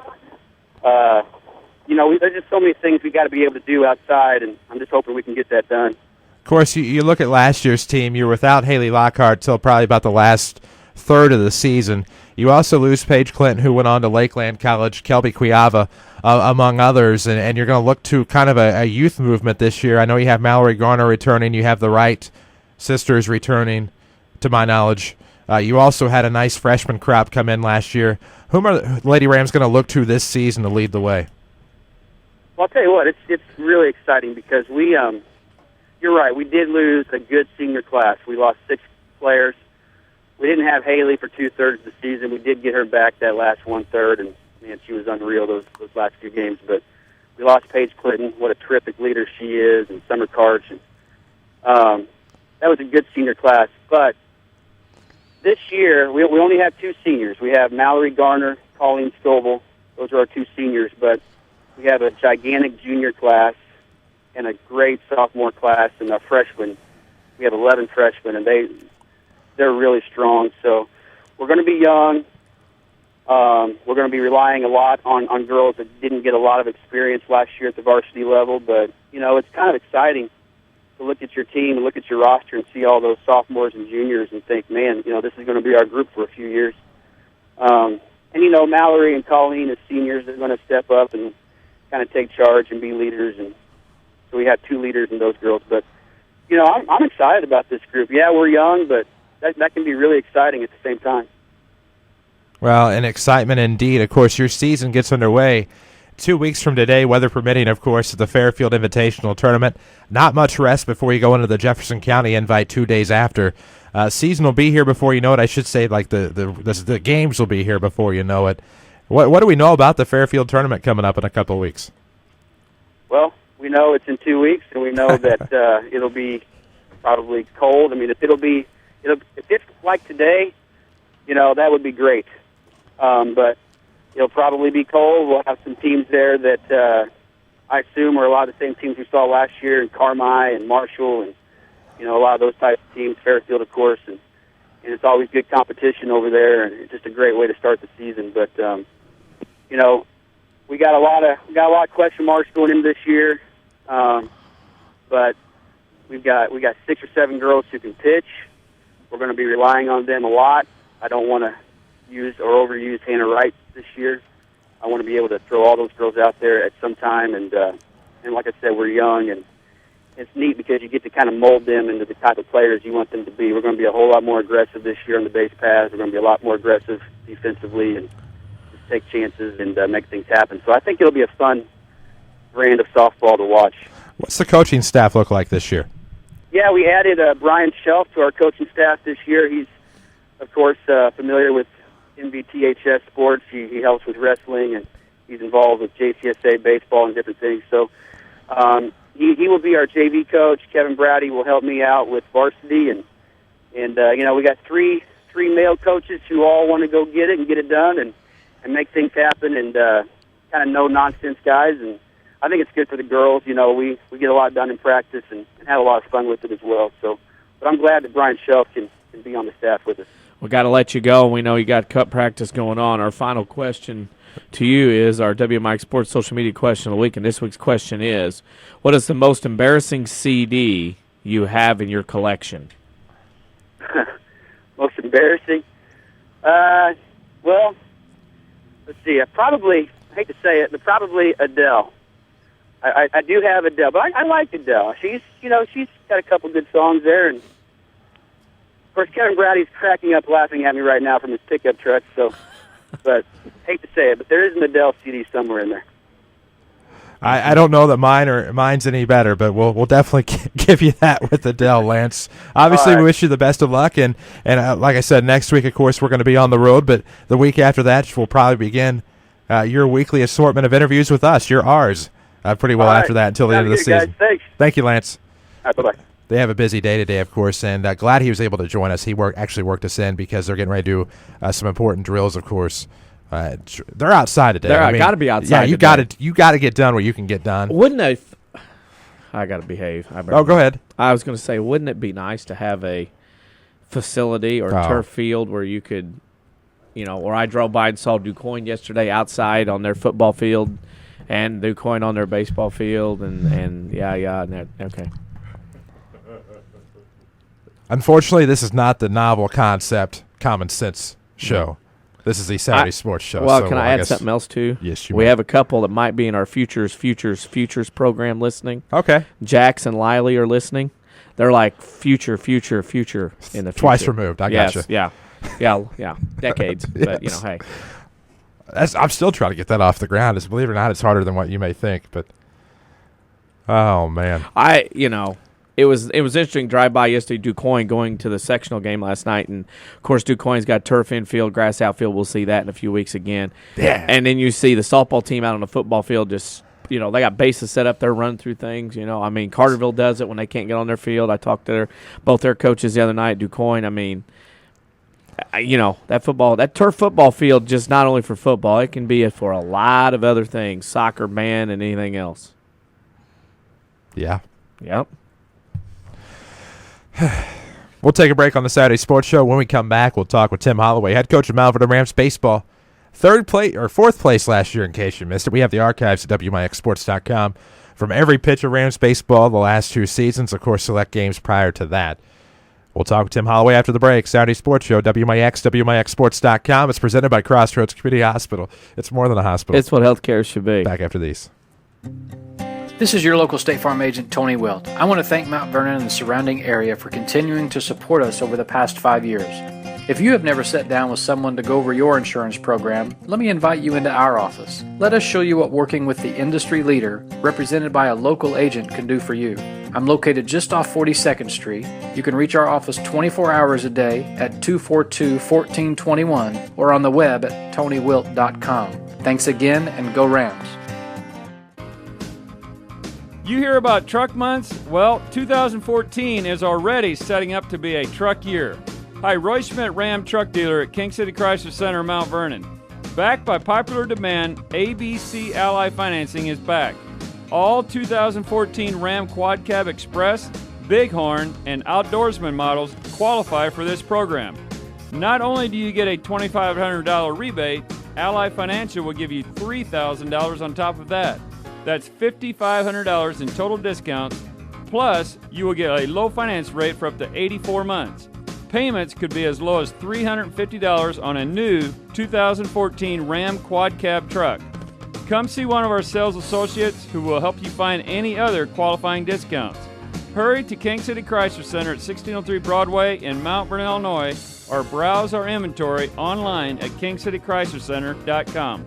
F: you know, there's just so many things we got to be able to do outside, and I'm just hoping we can get that done.
B: Of course, you look at last year's team. You were without Haley Lockhart till probably about the last third of the season. You also lose Paige Clinton, who went on to Lakeland College, Kelby Quiava, among others, and you're going to look to kind of a youth movement this year. I know you have Mallory Garner returning. You have the Wright sisters returning, to my knowledge. You also had a nice freshman crop come in last year. Whom are the Lady Rams going to look to this season to lead the way?
F: Well, I'll tell you what, it's really exciting because you're right, we did lose a good senior class. We lost 6 players. We didn't have Haley for 2/3 of the season. We did get her back that last 1/3, and man, she was unreal those last few games. But we lost Paige Clinton. What a terrific leader she is, and Summer Karch. And that was a good senior class. But this year, we only have 2 seniors. We have Mallory Garner, Colleen Stovall. Those are our 2 seniors. But we have a gigantic junior class and a great sophomore class, and a freshman. We have 11 freshmen, and they're really strong. So we're going to be young. We're going to be relying a lot on girls that didn't get a lot of experience last year at the varsity level. But, you know, it's kind of exciting to look at your team and look at your roster and see all those sophomores and juniors and think, man, you know, this is going to be our group for a few years. And, you know, Mallory and Colleen as seniors, they're going to step up and kind of take charge and be leaders. And so we have 2 leaders in those girls. But, you know, I'm excited about this group. Yeah, we're young, but that can be really exciting at the same time.
B: Well, an excitement indeed. Of course, your season gets underway 2 weeks from today, weather permitting, of course, at the Fairfield Invitational Tournament. Not much rest before you go into the Jefferson County Invite 2 days after. Season will be here before you know it. I should say, like, the games will be here before you know it. What do we know about the Fairfield Tournament coming up in a couple of weeks?
F: Well, we know it's in 2 weeks, and we know that it'll be probably cold. I mean, if it's like today, you know, that would be great. But it'll probably be cold. We'll have some teams there that I assume are a lot of the same teams we saw last year in Carmi and Marshall, and you know, a lot of those types of teams. Fairfield, of course, and it's always good competition over there, and it's just a great way to start the season. But you know, we got a lot of question marks going into this year, but we got 6 or 7 girls who can pitch. We're going to be relying on them a lot. I don't want to use or overuse Hannah Wright this year. I want to be able to throw all those girls out there at some time, and like I said, we're young, and it's neat because you get to kind of mold them into the type of players you want them to be. We're going to be a whole lot more aggressive this year on the base paths. We're going to be a lot more aggressive defensively and just take chances and make things happen. So I think it'll be a fun brand of softball to watch.
B: What's the coaching staff look like this year?
F: Yeah, we added Brian Shelf to our coaching staff this year. He's, of course, familiar with NBTHS sports. He helps with wrestling, and he's involved with JCSA baseball and different things. So he will be our JV coach. Kevin Brady will help me out with varsity, and And we got three male coaches who all want to go get it and get it done and make things happen, and kind of no nonsense guys. And I think it's good for the girls. We get a lot done in practice and have a lot of fun with it as well. So, but I'm glad that Brian Shelf can be on the staff with us.
C: We got to let you go. We know you got cup practice going on. Our final question to you is our WMIX Sports social media question of the week, and this week's question is, what is the most embarrassing CD you have in your collection?
F: Most embarrassing? Well, let's see. I hate to say it, but probably Adele. I do have Adele, but I like Adele. She's got a couple good songs there, and of course Kevin Brady's cracking up laughing at me right now from his pickup truck. So, but hate to say it, but there is an Adele CD somewhere in there.
B: I don't know that mine's any better, but we'll definitely give you that with Adele, Lance. Obviously,
F: All right.
B: We wish you the best of luck, and like I said, next week, of course, we're going to be on the road, but the week after that, we'll probably begin your weekly assortment of interviews with us. You're ours pretty well after that until the end of the season.
F: Guys. Thanks.
B: Thank you, Lance.
F: All right, bye-bye.
B: They have a busy day today, of course, and glad he was able to join us. He actually worked us in because they're getting ready to do some important drills, of course. They're outside today.
C: They're got to be outside.
B: Yeah, you got to get done what you can get done.
C: Wouldn't I? I got to behave.
B: Go ahead.
C: I was going to say, wouldn't it be nice to have a facility or turf field where you could, where I drove by and saw DuQuoin yesterday outside on their football field, and DuQuoin on their baseball field, and okay.
B: Unfortunately, this is not the novel concept Common Sense show. This is the Saturday Sports Show.
C: Well,
B: so
C: can I add something else, too?
B: Yes, you
C: We
B: may.
C: have a couple that might be in our Futures program listening.
B: Okay.
C: Jax and Liley are listening. They're like future in the future.
B: Twice removed. I gotcha.
C: Yeah. Decades. But, hey.
B: I'm still trying to get that off the ground. Believe it or not, it's harder than what you may think. But, oh, man.
C: It was interesting drive by yesterday. DuQuoin going to the sectional game last night, and of course DuQuoin's got turf infield, grass outfield. We'll see that in a few weeks again.
B: Yeah.
C: And then you see the softball team out on the football field. Just they got bases set up. They're running through things. Carterville does it when they can't get on their field. I talked to both their coaches the other night. DuQuoin. That turf football field just not only for football. It can be for a lot of other things, soccer, band, and anything else.
B: Yeah.
C: Yep.
B: We'll take a break on the Saturday Sports Show. When we come back, we'll talk with Tim Holloway, head coach of Mount Vernon Rams baseball. Fourth place last year, in case you missed it. We have the archives at WMIXsports.com from every pitch of Rams baseball the last 2 seasons. Of course, select games prior to that. We'll talk with Tim Holloway after the break. Saturday Sports Show, WMIX, WMIXsports.com. It's presented by Crossroads Community Hospital. It's more than a hospital.
C: It's what healthcare should be.
B: Back after these.
G: This is your local State Farm agent, Tony Wilt. I want to thank Mount Vernon and the surrounding area for continuing to support us over the past 5 years. If you have never sat down with someone to go over your insurance program, let me invite you into our office. Let us show you what working with the industry leader, represented by a local agent, can do for you. I'm located just off 42nd Street. You can reach our office 24 hours a day at 242-1421 or on the web at tonywilt.com. Thanks again, and go Rams.
L: You hear about truck months? Well, 2014 is already setting up to be a truck year. Hi, Roy Schmidt, Ram truck dealer at King City Chrysler Center, Mount Vernon. Backed by popular demand, ABC Ally Financing is back. All 2014 Ram Quad Cab Express, Bighorn, and Outdoorsman models qualify for this program. Not only do you get a $2,500 rebate, Ally Financial will give you $3,000 on top of that. That's $5,500 in total discounts, plus you will get a low finance rate for up to 84 months. Payments could be as low as $350 on a new 2014 Ram Quad Cab truck. Come see one of our sales associates who will help you find any other qualifying discounts. Hurry to King City Chrysler Center at 1603 Broadway in Mount Vernon, Illinois, or browse our inventory online at kingcitychryslercenter.com.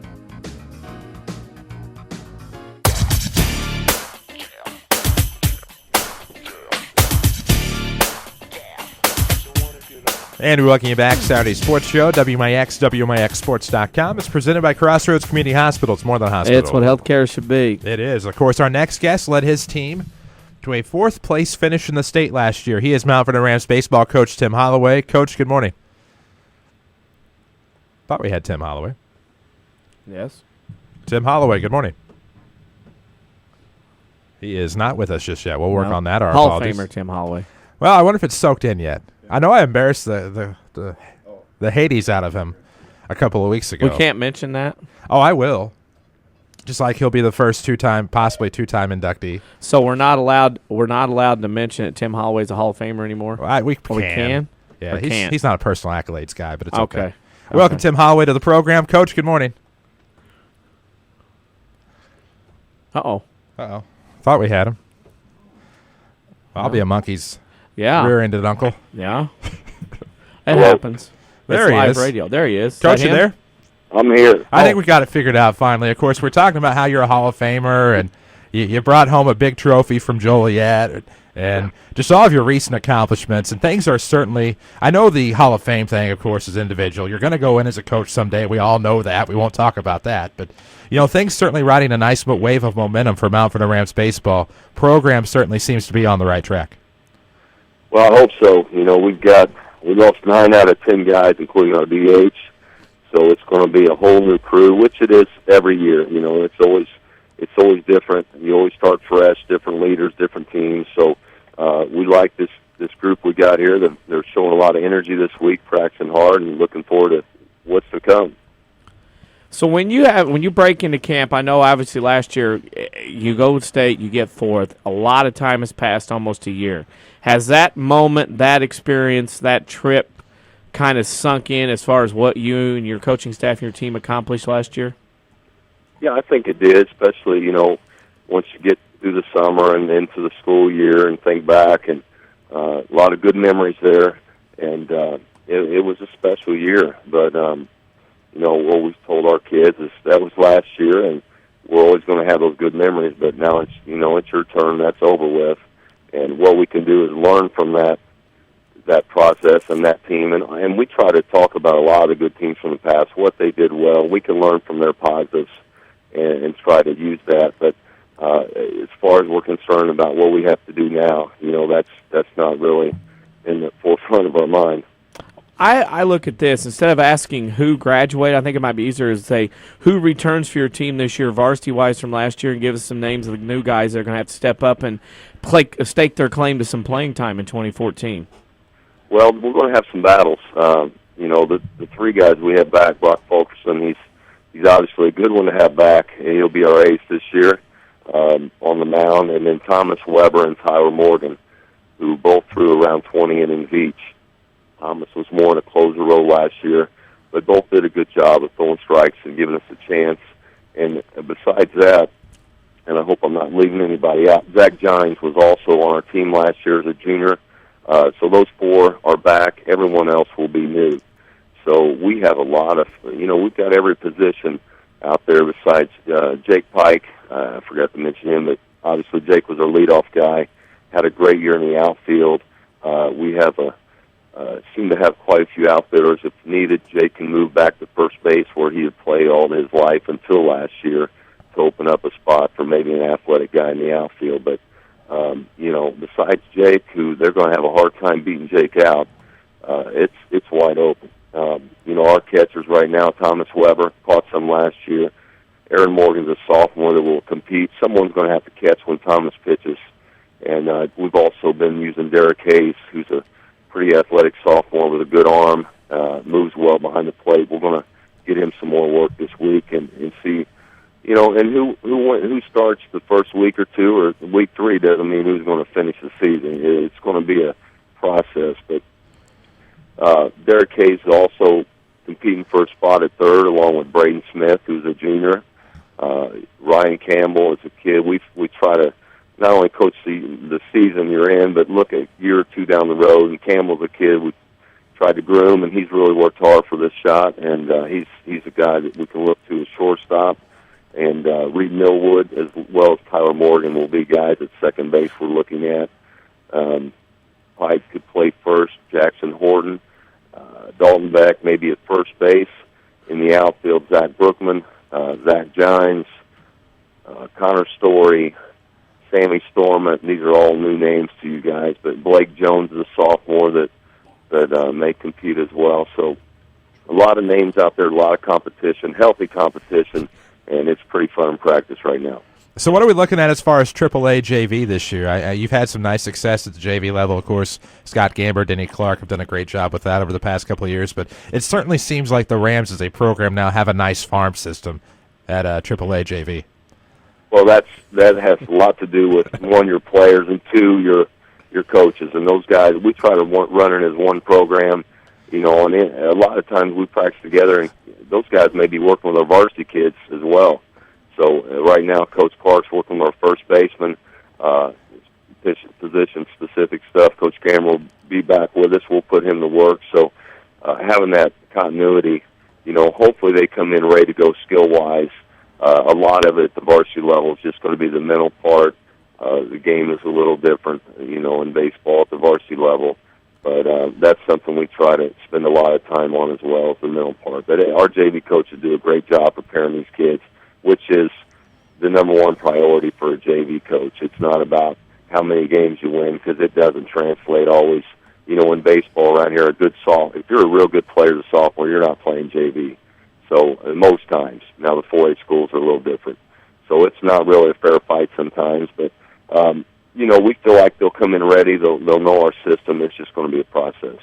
B: And we welcome you back. Saturday Sports Show, WMIX, WMIXsports.com. It's presented by Crossroads Community Hospital. It's more than a hospital.
C: It's what healthcare should be.
B: It is. Of course, our next guest led his team to a 4th place finish in the state last year. He is Mount Vernon Rams baseball coach Tim Holloway. Coach, good morning. Thought we had Tim Holloway.
C: Yes.
B: Tim Holloway, good morning. He is not with us just yet. We'll work on that. Our
C: Hall
B: apologies.
C: of Famer Tim Holloway.
B: Well, I wonder if it's soaked in yet. I know I embarrassed the Hades out of him a couple of weeks ago.
C: We can't mention that?
B: Oh, I will. Just like he'll be the first possibly two-time inductee.
C: So we're not allowed to mention that Tim Holloway's a Hall of Famer anymore?
B: We can. Yeah, he's not a personal accolades guy, but it's okay.
C: Okay.
B: Welcome, Tim Holloway, to the program. Coach, good morning.
C: Uh-oh.
B: Thought we had him. I'll be a monkey's rear-ended uncle.
C: Yeah. It happens.
B: There
C: it's
B: he
C: live
B: is.
C: radio. There he is.
B: Coach, you there?
K: I'm here.
B: I think we got it figured out finally. Of course, we're talking about how you're a Hall of Famer, and you brought home a big trophy from Joliet, and just all of your recent accomplishments. And things are certainly, I know the Hall of Fame thing, of course, is individual. You're going to go in as a coach someday. We all know that. We won't talk about that. But, things certainly riding a nice wave of momentum for Mount Vernon Rams baseball. Program certainly seems to be on the right track.
K: Well, I hope so. We lost 9 out of 10 guys, including our DH. So it's going to be a whole new crew, which it is every year. It's always different. You always start fresh, different leaders, different teams. So we like this group we got here. They're showing a lot of energy this week, practicing hard, and looking forward to what's to come.
C: So when you break into camp, I know obviously last year you go to state, you get 4th. A lot of time has passed, almost a year. Has that moment, that experience, that trip kind of sunk in as far as what you and your coaching staff and your team accomplished last year?
K: Yeah, I think it did, especially, once you get through the summer and into the school year and think back, and a lot of good memories there. And it was a special year. But, what we've told our kids is that was last year, and we're always going to have those good memories. But now it's your turn. That's over with. And what we can do is learn from that process and that team. And we try to talk about a lot of the good teams from the past, what they did well. We can learn from their positives and try to use that. But as far as we're concerned about what we have to do now, that's not really in the forefront of our mind.
C: I look at this, instead of asking who graduated, I think it might be easier to say who returns for your team this year, varsity-wise from last year, and give us some names of the new guys that are going to have to step up and stake their claim to some playing time in 2014.
K: Well, we're going to have some battles. The 3 guys we have back, Brock Fulkerson, he's obviously a good one to have back, and he'll be our ace this year on the mound. And then Thomas Weber and Tyler Morgan, who both threw around 20 innings each. Thomas was more in a closer role last year, but both did a good job of throwing strikes and giving us a chance. And besides that, and I hope I'm not leaving anybody out, Zach Gines was also on our team last year as a junior. So those 4 are back. Everyone else will be new. So we have a lot of, we've got every position out there besides Jake Pike. I forgot to mention him, but obviously Jake was our leadoff guy, had a great year in the outfield. We have seem to have quite a few outfielders. If needed, Jake can move back to first base where he had played all his life until last year to open up a spot for maybe an athletic guy in the outfield. But, besides Jake, who they're going to have a hard time beating Jake out, it's wide open. Our catchers right now, Thomas Weber, caught some last year. Aaron Morgan's a sophomore that will compete. Someone's going to have to catch when Thomas pitches. And we've also been using Derek Hayes, who's a pretty athletic sophomore with a good arm, moves well behind the plate. We're going to get him some more work this week and see, and who starts the first week or 2 or week 3 doesn't mean who's going to finish the season. It's going to be a process. But Derek Hayes is also competing for a spot at third, along with Braden Smith, who's a junior. Ryan Campbell is a kid. We try to not only coach the season you're in, but look at a year or 2 down the road. And Campbell's a kid we tried to groom, and he's really worked hard for this shot. And he's a guy that we can look to as shortstop. And Reed Millwood, as well as Tyler Morgan, will be guys at second base we're looking at. Pike could play first. Jackson Horton, Dalton Beck maybe at first base. In the outfield, Zach Brookman, Zach Gines, Connor Story.
H: Sammy Storm. These are all new names to you guys, but Blake Jones is a sophomore that may compete as well. So a lot of names out there, a lot of competition, healthy competition, and it's pretty fun in practice right now.
B: So what are we looking at as far as AAA JV this year? You've had some nice success at the JV level, of course. Scott Gamber, Denny Clark have done a great job with that over the past couple of years, but it certainly seems like the Rams as a program now have a nice farm system at AAA JV.
H: Well, that has a lot to do with, one, your players, and two, your coaches. And those guys, we try to run it as one program, and a lot of times we practice together, and those guys may be working with our varsity kids as well. So right now, Coach Clark's working with our first baseman, position-specific stuff. Coach Gamble will be back with us. We'll put him to work. So having that continuity, hopefully they come in ready to go skill-wise. A lot of it at the varsity level is just going to be the mental part. The game is a little different, in baseball at the varsity level. But that's something we try to spend a lot of time on as well, as the mental part. But our JV coaches do a great job preparing these kids, which is the number one priority for a JV coach. It's not about how many games you win, because it doesn't translate always. In baseball around here, if you're a real good player as a sophomore, you're not playing JV. So most times. Now the 4A schools are a little different. So it's not really a fair fight sometimes, but we feel like they'll come in ready. They'll know our system. It's just going to be a process.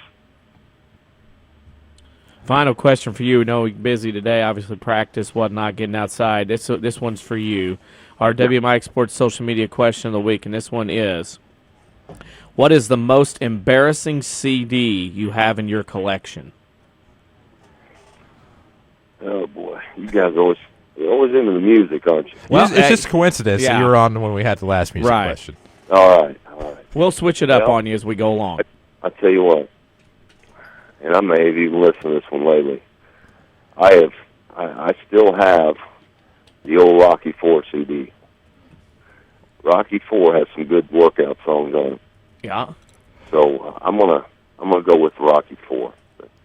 C: Final question for you. I know you're busy today, obviously practice, whatnot, getting outside. This one's for you. Our WMIX Sports social media question of the week, and this one is, what is the most embarrassing CD you have in your collection?
H: Oh, boy. You guys are always into the music, aren't you?
B: Well, it's just a coincidence that you were on when we had the last music question.
H: All right.
C: We'll switch it up on you as we go along.
H: I tell you what, and I may have even listened to this one lately. I still have the old Rocky IV CD. Rocky IV has some good workout songs on it.
C: Yeah.
H: So I'm gonna go with Rocky IV.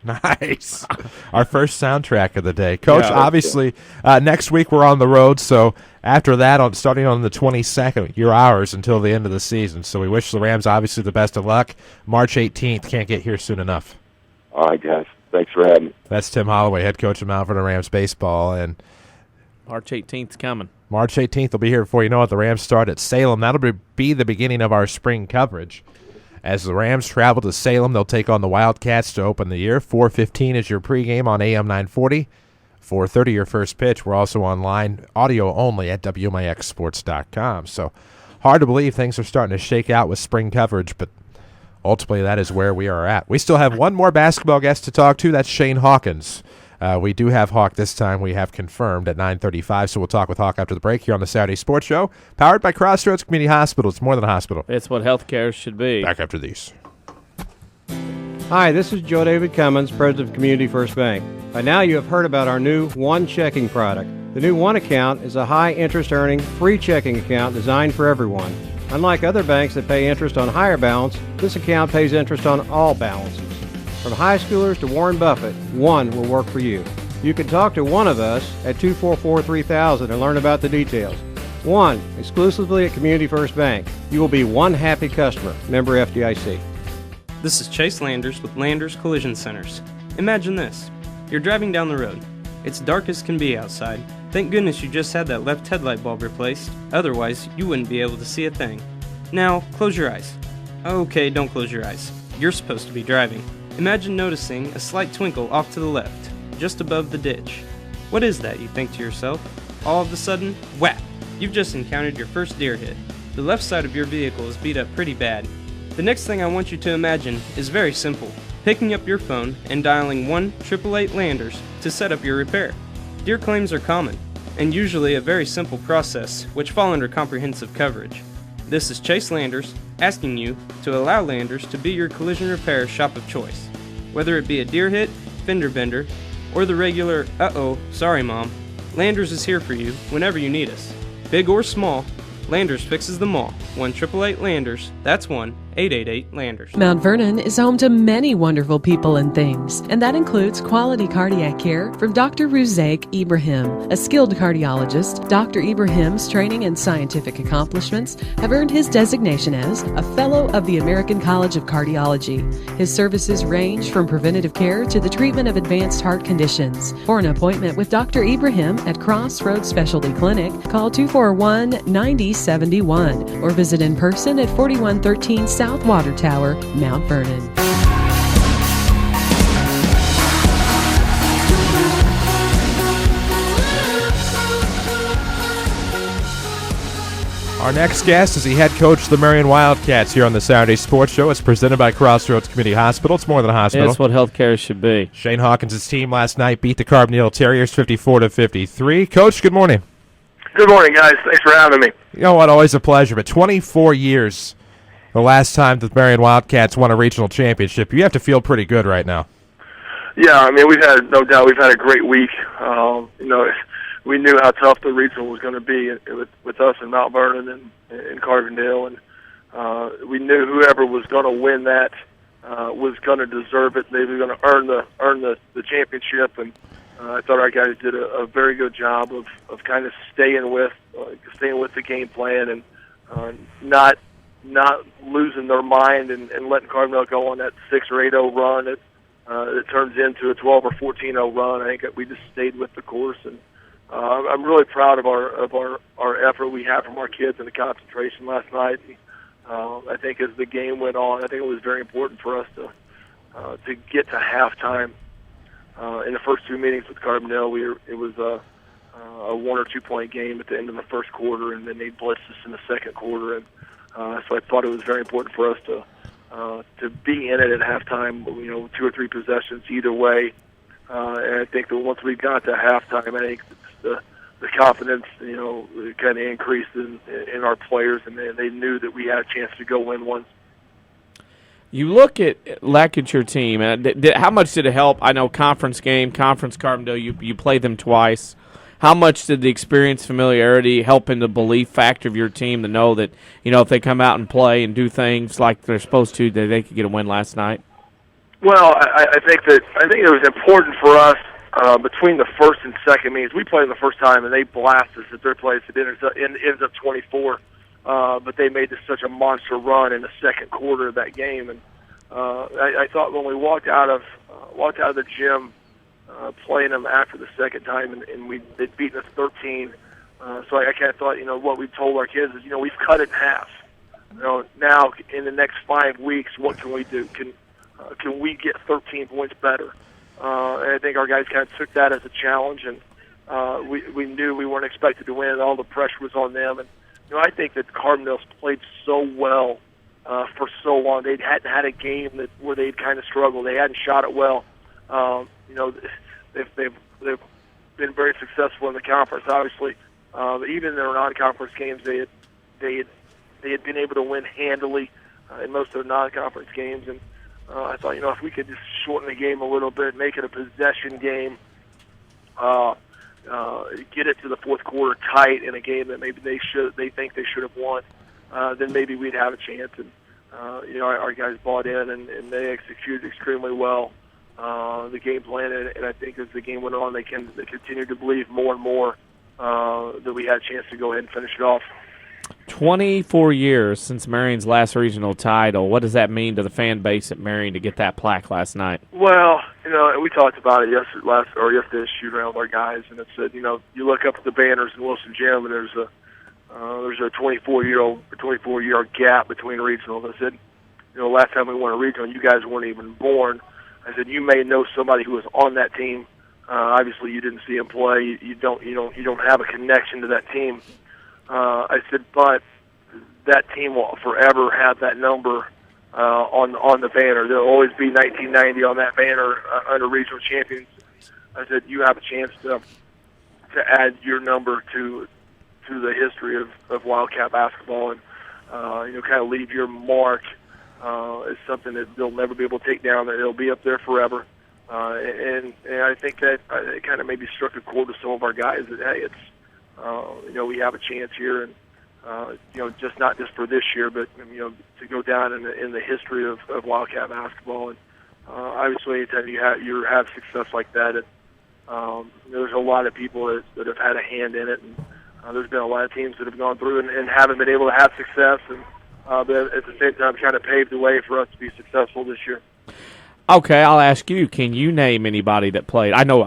B: Nice. Our first soundtrack of the day. Coach, obviously, next week we're on the road, so after that, starting on the 22nd, you're ours until the end of the season. So we wish the Rams, obviously, the best of luck. March 18th, can't get here soon enough.
H: All right, guys. Thanks for having me.
B: That's Tim Holloway, head coach of Mount Vernon Rams baseball. And
C: March 18th is coming.
B: March 18th will be here before you know it. The Rams start at Salem. That'll be the beginning of our spring coverage. As the Rams travel to Salem, they'll take on the Wildcats to open the year. 4:15 is your pregame on AM 940. 4:30 your first pitch. We're also online, audio only, at WMIXsports.com. So hard to believe things are starting to shake out with spring coverage, but ultimately that is where we are at. We still have one more basketball guest to talk to. That's Shane Hawkins. We do have Hawk this time. We have confirmed at 9:35, so we'll talk with Hawk after the break here on the Saturday Sports Show, powered by Crossroads Community Hospital. It's more than a hospital.
C: It's what healthcare should be.
B: Back after these.
J: Hi, this is Joe David Cummins, president of Community First Bank. By now you have heard about our new One Checking product. The new One Account is a high-interest earning, free checking account designed for everyone. Unlike other banks that pay interest on higher balance, this account pays interest on all balances. From high schoolers to Warren Buffett, One will work for you. You can talk to one of us at 244-3000 and learn about the details. One, exclusively at Community First Bank. You will be one happy customer. Member FDIC.
A: This is Chase Landers with Landers Collision Centers. Imagine this. You're driving down the road. It's dark as can be outside. Thank goodness you just had that left headlight bulb replaced. Otherwise, you wouldn't be able to see a thing. Now, close your eyes. Okay, don't close your eyes. You're supposed to be driving. Imagine noticing a slight twinkle off to the left, just above the ditch. What is that, you think to yourself? All of a sudden, whap! You've just encountered your first deer hit. The left side of your vehicle is beat up pretty bad. The next thing I want you to imagine is very simple. Picking up your phone and dialing 1-888-LANDERS to set up your repair. Deer claims are common, and usually a very simple process, which fall under comprehensive coverage. This is Chase Landers, asking you to allow Landers to be your collision repair shop of choice. Whether it be a deer hit, fender bender, or the regular, uh-oh, sorry mom, Landers is here for you whenever you need us. Big or small, Landers fixes them all. 1-888-LANDERS, that's 1 888-LANDERS.
D: Mount Vernon is home to many wonderful people and things, and that includes quality cardiac care from Dr. Ruzaik Ibrahim. A skilled cardiologist, Dr. Ibrahim's training and scientific accomplishments have earned his designation as a Fellow of the American College of Cardiology. His services range from preventative care to the treatment of advanced heart conditions. For an appointment with Dr. Ibrahim at Crossroads Specialty Clinic, call 241-9071 or visit in person at 4113 South Water Tower, Mount Vernon.
B: Our next guest is the head coach of the Marion Wildcats here on the Saturday Sports Show. It's presented by Crossroads Community Hospital. It's more than a hospital.
C: It's what healthcare should be.
B: Shane Hawkins' team last night beat the Carbondale Terriers 54-53. Coach, good morning.
I: Good morning, guys. Thanks for having me.
B: You know what? Always a pleasure. But 24 years, the last time the Marion Wildcats won a regional championship. You have to feel pretty good right now.
I: Yeah, I mean, we've had a great week. We knew how tough the regional was going to be with us in Mount Vernon and Carbondale, and we knew whoever was going to win that was going to deserve it. They were going to earn the championship, and I thought our guys did a very good job of kind of staying with the game plan and not losing their mind and letting Carbondale go on that 6 or 8-0 run. It turns into a 12 or 14-0 run. I think that we just stayed with the course, and I'm really proud of our effort we had from our kids and the concentration last night. I think as the game went on, I think it was very important for us to get to halftime. In the first 2 meetings with Carbondale, it was a 1 or 2 point game at the end of the first quarter, and then they blitzed us in the second quarter, and so I thought it was very important for us to be in it at halftime. 2 or 3 possessions either way, and I think that once we got to halftime, I think the confidence kind of increased in our players, and they knew that we had a chance to go win one.
C: You look at your team, and how much did it help? I know conference Carbondale, you played them twice. How much did the experience, familiarity help in the belief factor of your team to know that, if they come out and play and do things like they're supposed to, that they could get a win last night?
I: Well, I think it was important for us between the first and second meetings. We played them the first time, and they blasted us at their place. It ends up 24. But they made this such a monster run in the second quarter of that game, and I thought when we walked out of the gym playing them after the second time, and they'd beaten us 13. So I kind of thought, what we told our kids is, we've cut it in half. Now in the next 5 weeks, what can we do? Can we get 13 points better? And I think our guys kind of took that as a challenge, and we knew we weren't expected to win. All the pressure was on them, and I think that Carbondale's played so well for so long. They hadn't had a game where they'd kind of struggled. They hadn't shot it well. They've been very successful in the conference, obviously. Even in their non-conference games, they had been able to win handily in most of their non-conference games. And I thought, if we could just shorten the game a little bit, make it a possession game, get it to the fourth quarter tight in a game that maybe they think they should have won, then maybe we'd have a chance. And our guys bought in and they executed extremely well the game plan. And I think as the game went on, they continued to believe more and more that we had a chance to go ahead and finish it off.
C: 24 years since Marion's last regional title. What does that mean to the fan base at Marion to get that plaque last night?
I: Well, we talked about it yesterday's shoot around with our guys, and it said, you look up at the banners in Wilson Gym, and there's a 24-year gap between regionals. I said, last time we won a regional, you guys weren't even born. I said, you may know somebody who was on that team. Obviously, you didn't see him play. You don't have a connection to that team. I said, but that team will forever have that number on the banner. There'll always be 1990 on that banner under regional champions. I said, you have a chance to add your number to the history of Wildcat basketball, and kind of leave your mark as something that they'll never be able to take down. That it'll be up there forever. And I think that it kind of maybe struck a chord with some of our guys that, hey, it's we have a chance here, and just not just for this year, but to go down in the history of Wildcat basketball. And obviously, anytime you have success like that, there's a lot of people that have had a hand in it, and there's been a lot of teams that have gone through and haven't been able to have success, and but at the same time, kind of paved the way for us to be successful this year.
C: Okay, I'll ask you. Can you name anybody that played? I know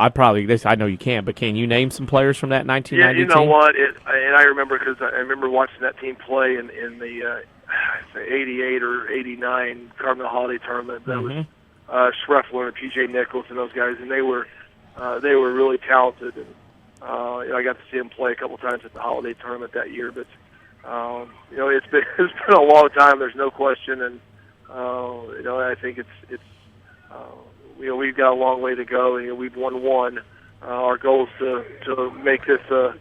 C: you can't, but can you name some players from that 1990
I: Yeah, you know
C: team?
I: what? And I remember because I remember watching that team play in the 88 or 89 Carbondale Holiday Tournament. That was Schreffler and P.J. Nichols and those guys, and they were really talented. And I got to see them play a couple times at the Holiday Tournament that year. But it's been a long time. There's no question, and I think it's we've got a long way to go. We've won one. Our goal is to make this a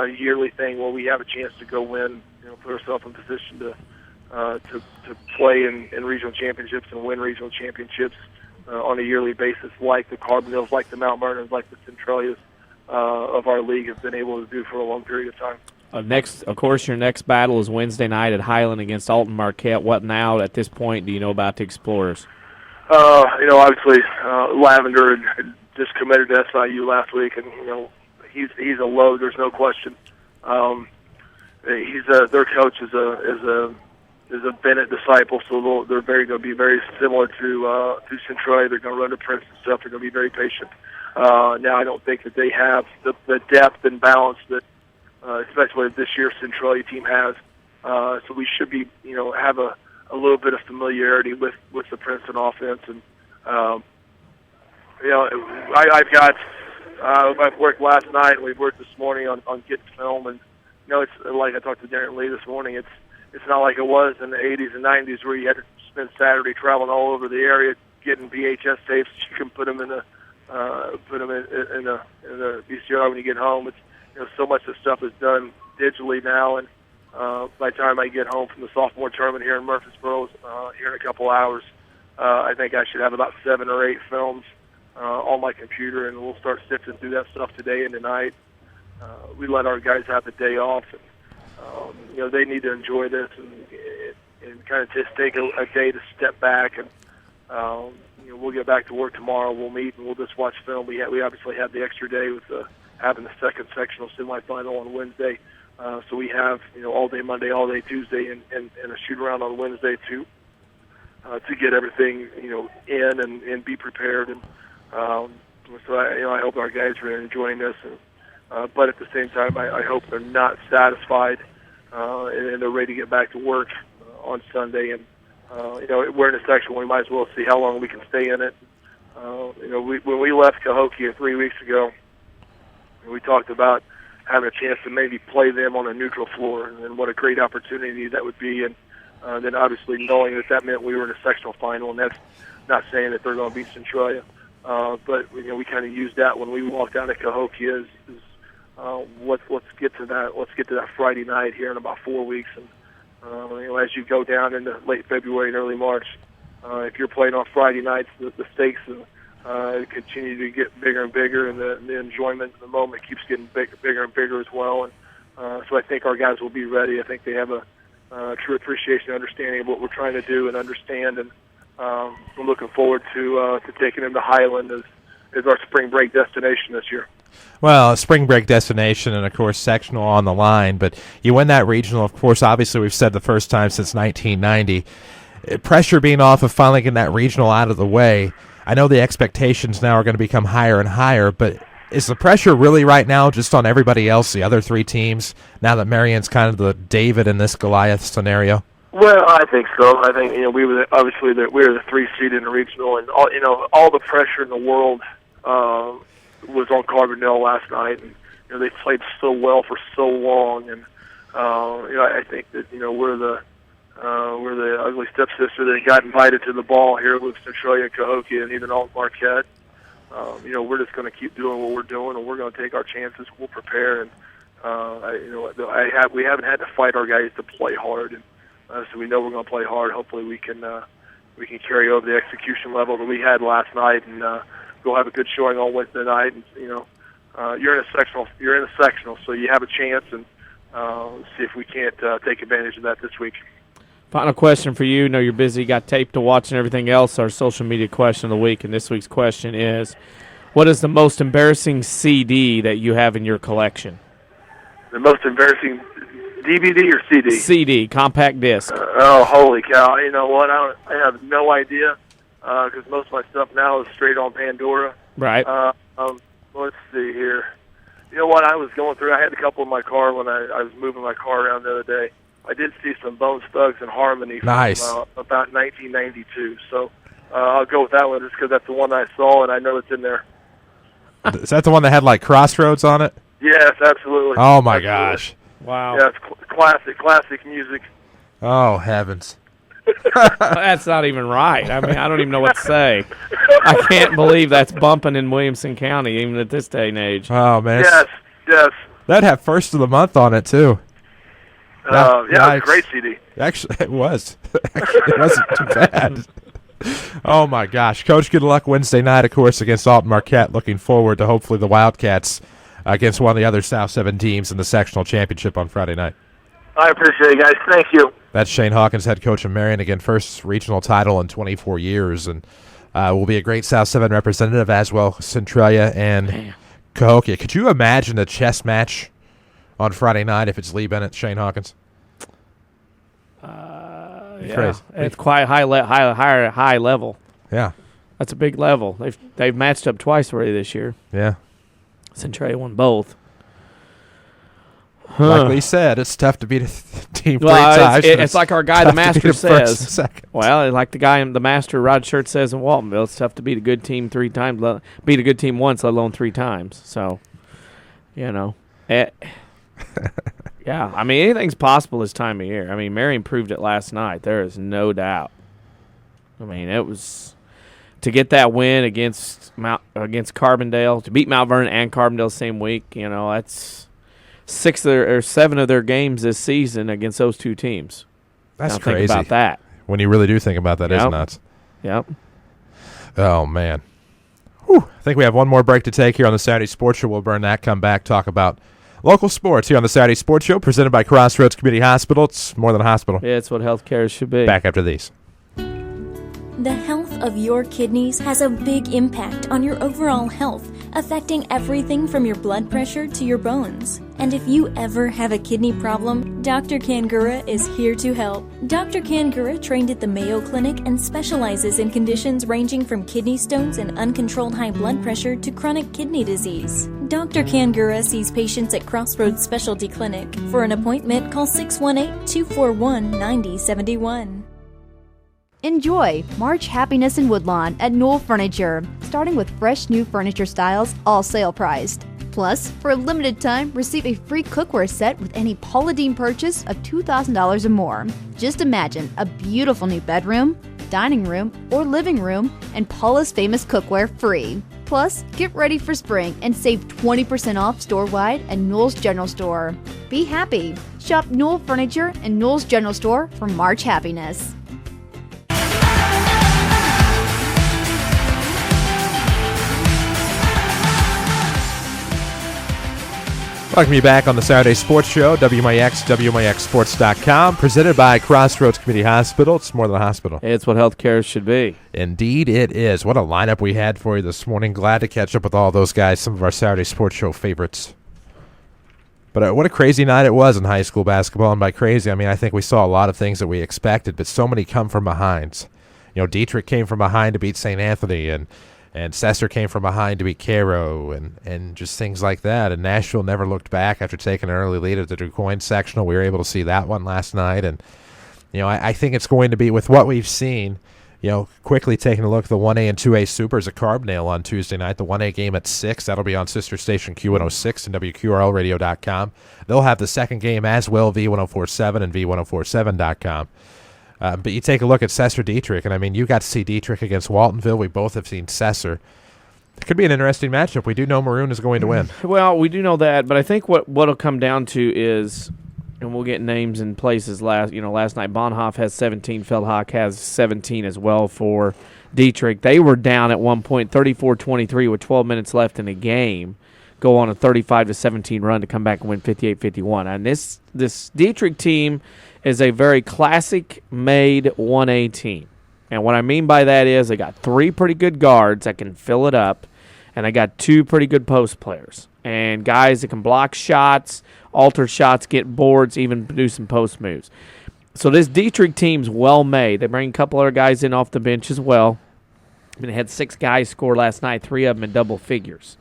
I: yearly thing where we have a chance to go win. Put ourselves in position to play in regional championships and win regional championships on a yearly basis, like the Carbondales, like the Mount Vernons, like the Centralias of our league have been able to do for a long period of time.
C: Of course, your next battle is Wednesday night at Highland against Alton Marquette. What now, at this point, do you know about the Explorers?
I: Obviously, Lavender had just committed to SIU last week, and he's a load. There's no question. Their coach is a Bennett disciple, so they're going to be very similar to Centralia. They're going to run the Prince and stuff. They're going to be very patient. Now, I don't think that they have the depth and balance that, especially this year's Centralia team has. So we should be, have a little bit of familiarity with the Princeton offense. And I've worked last night and we've worked this morning on getting film. And it's like I talked to Darren Lee this morning. It's not like it was in the 80s and 90s where you had to spend Saturday traveling all over the area getting VHS tapes. You can put them in the VCR when you get home. It's so much of the stuff is done digitally now, and by the time I get home from the sophomore tournament here in Murfreesboro here in a couple hours, I think I should have about 7 or 8 films on my computer, and we'll start sifting through that stuff today and tonight. We let our guys have the day off, and they need to enjoy this and kind of just take a day to step back, and we'll get back to work tomorrow. We'll meet and we'll just watch film. We obviously had the extra day with having the second sectional semifinal on Wednesday. So we have all day Monday, all day Tuesday, and a shoot around on Wednesday to get everything in and be prepared. And so I hope our guys are enjoying this. But at the same time, I hope they're not satisfied and they're ready to get back to work on Sunday. And we're in a section where we might as well see how long we can stay in it. When we left Cahokia 3 weeks ago, we talked about having a chance to maybe play them on a neutral floor, and what a great opportunity that would be. And then obviously knowing that meant we were in a sectional final, and that's not saying that they're going to beat Centralia. But we kind of used that when we walked out of Cahokia let's get to that. Let's get to that Friday night here in about 4 weeks. And as you go down into late February and early March, if you're playing on Friday nights, the stakes continue to get bigger and bigger, and the enjoyment of the moment keeps getting bigger and bigger as well. And so I think our guys will be ready. I think they have a true appreciation and understanding of what we're trying to do and understand. And we're looking forward to taking them to Highland as our spring break destination this year.
B: Well, a spring break destination and, of course, sectional on the line. But you win that regional, of course, obviously we've said the first time since 1990. Pressure being off of finally getting that regional out of the way. I know the expectations now are going to become higher and higher, but is the pressure really right now just on everybody else, the other 3 teams, now that Marion's kind of the David in this Goliath scenario?
I: Well, I think so. I think we were the 3 seed in the regional, and all the pressure in the world was on Carbondale last night, and they played so well for so long, and I think that we're the ugly stepsister that got invited to the ball here with Centralia and Cahokia and even Alton Marquette. We're just going to keep doing what we're doing, and we're going to take our chances. We'll prepare, and we haven't had to fight our guys to play hard, and so we know we're going to play hard. Hopefully, we can carry over the execution level that we had last night, and go have a good showing on Wednesday night. And you're in a sectional, so you have a chance, and see if we can't take advantage of that this week.
C: Final question for you. Know you're busy, got tape to watch and everything else. Our social media question of the week, and this week's question is, what is the most embarrassing CD that you have in your collection?
I: The most embarrassing DVD or CD?
C: CD, compact disc.
I: Oh, holy cow. You know what? I have no idea because most of my stuff now is straight on Pandora.
C: Right.
I: Let's see here. You know what? I was going through, I had a couple in my car when I was moving my car around the other day. I did see some Bone Thugs and Harmony from about 1992. So I'll go with that one just because that's the one I saw and I know it's in there.
B: Is that the one that had like Crossroads on it?
I: Yes, absolutely.
B: Oh my gosh!
C: Wow.
I: Yeah, it's classic music.
B: Oh heavens!
C: That's not even right. I mean, I don't even know what to say. I can't believe that's bumping in Williamson County even at this day and age.
B: Oh man!
I: Yes.
B: That'd have first of the month on it too.
I: Yeah, it was a great CD.
B: Actually, it was. Actually, it wasn't too bad. Oh, my gosh. Coach, good luck Wednesday night, of course, against Alton Marquette. Looking forward to hopefully the Wildcats against one of the other South 7 teams in the sectional championship on Friday night.
I: I appreciate it, guys. Thank you.
B: That's Shane Hawkins, head coach of Marion. Again, first regional title in 24 years, and will be a great South 7 representative as well, Centralia and Cahokia. Could you imagine a chess match on Friday night if it's Lee Bennett, Shane Hawkins?
C: Yeah,
B: crazy.
C: It's quite high level.
B: Yeah,
C: that's a big level. They've matched up twice already this year.
B: Yeah,
C: Centralia won both.
B: Like Lee said, it's tough to beat a team three
C: well,
B: times.
C: It's like our guy, the master says.
B: Well,
C: like the guy, the master, Rod Schertz says in Waltonville, it's tough to beat a good team 3 times. Beat a good team once, let alone 3 times. So, you know, yeah. I mean, anything's possible this time of year. I mean, Marion proved it last night. There is no doubt. I mean, it was to get that win against Carbondale, to beat Mount Vernon and Carbondale same week. You know, that's 7 of their games this season against those 2 teams.
B: That's
C: now
B: crazy.
C: Think about that.
B: When you really do think about that, it's nuts.
C: Yep.
B: Oh man. Whew. I think we have one more break to take here on the Saturday Sports Show. We'll burn that. Come back, talk about local sports here on the Saturday Sports Show, presented by Crossroads Community Hospital. It's more than a hospital.
C: Yeah, it's what healthcare should be.
B: Back after these.
O: The health of your kidneys has a big impact on your overall health, affecting everything from your blood pressure to your bones. And if you ever have a kidney problem, Dr. Kangura is here to help. Dr. Kangura trained at the Mayo Clinic and specializes in conditions ranging from kidney stones and uncontrolled high blood pressure to chronic kidney disease. Dr. Kangura sees patients at Crossroads Specialty Clinic. For an appointment, call 618-241-9071.
N: Enjoy March Happiness in Woodlawn at Knoll Furniture, starting with fresh new furniture styles, all sale priced. Plus, for a limited time, receive a free cookware set with any Paula Deen purchase of $2,000 or more. Just imagine a beautiful new bedroom, dining room, or living room, and Paula's famous cookware free. Plus, get ready for spring and save 20% off store-wide at Knoll's General Store. Be happy. Shop Knoll Furniture and Knoll's General Store for March Happiness.
B: Welcome you back on the Saturday Sports Show, WMIX, WMIXsports.com, presented by Crossroads Community Hospital. It's more than a hospital.
C: It's what healthcare should be.
B: Indeed it is. What a lineup we had for you this morning. Glad to catch up with all those guys, some of our Saturday Sports Show favorites. But what a crazy night it was in high school basketball. And by crazy, I mean I think we saw a lot of things that we expected, but so many come from behinds. You know, Dietrich came from behind to beat St. Anthony, and Sesser came from behind to beat Cairo, and just things like that. And Nashville never looked back after taking an early lead at the DuQuoin sectional. We were able to see that one last night. And, you know, I think it's going to be, with what we've seen, you know, quickly taking a look at the 1A and 2A Supers at Carbondale on Tuesday night. The 1A game at 6. That'll be on sister station Q106 and WQRLradio.com. They'll have the second game as well, V1047 and V1047.com. But you take a look at Sesser Dietrich, and I mean, you got to see Dietrich against Waltonville. We both have seen Sesser. It could be an interesting matchup. We do know Maroon is going to win.
C: Well, we do know that, but I think what'll come down to is, and we'll get names and places. Last night Bonhoff has 17, Feldhock has 17 as well for Dietrich. They were down at one point, 34-23 with 12 minutes left in the game. go on a 35-17 run to come back and win 58-51. And this Dietrich team is a very classic-made 1A team. And what I mean by that is they got 3 pretty good guards that can fill it up, and they got 2 pretty good post players. And guys that can block shots, alter shots, get boards, even do some post moves. So this Dietrich team's well-made. They bring a couple other guys in off the bench as well. They had 6 guys score last night, 3 of them in double figures.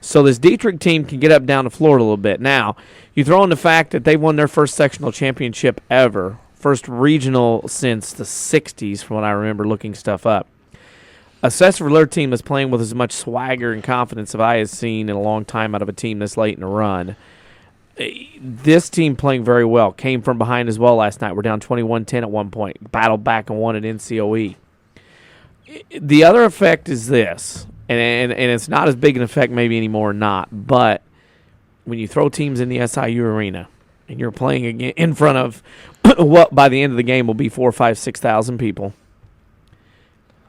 C: So this Dietrich team can get up down the floor a little bit. Now, you throw in the fact that they won their first sectional championship ever, first regional since the 60s, from what I remember looking stuff up. A Cessna team is playing with as much swagger and confidence as I have seen in a long time out of a team this late in the run. This team playing very well. Came from behind as well last night. We're down 21-10 at one point. Battled back and won at NCOE. The other effect is this, and it's not as big an effect maybe anymore or not, but when you throw teams in the SIU arena and you're playing again in front of what by the end of the game will be 4,000, 5,000, 6,000 people,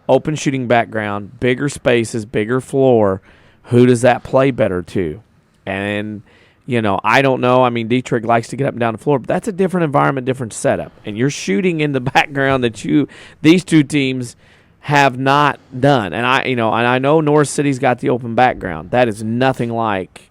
C: open shooting background, bigger spaces, bigger floor, who does that play better to? And, I don't know. I mean, Dietrich likes to get up and down the floor, but that's a different environment, different setup. And you're shooting in the background that these two teams have not done. And I know North City's got the open background. That is nothing like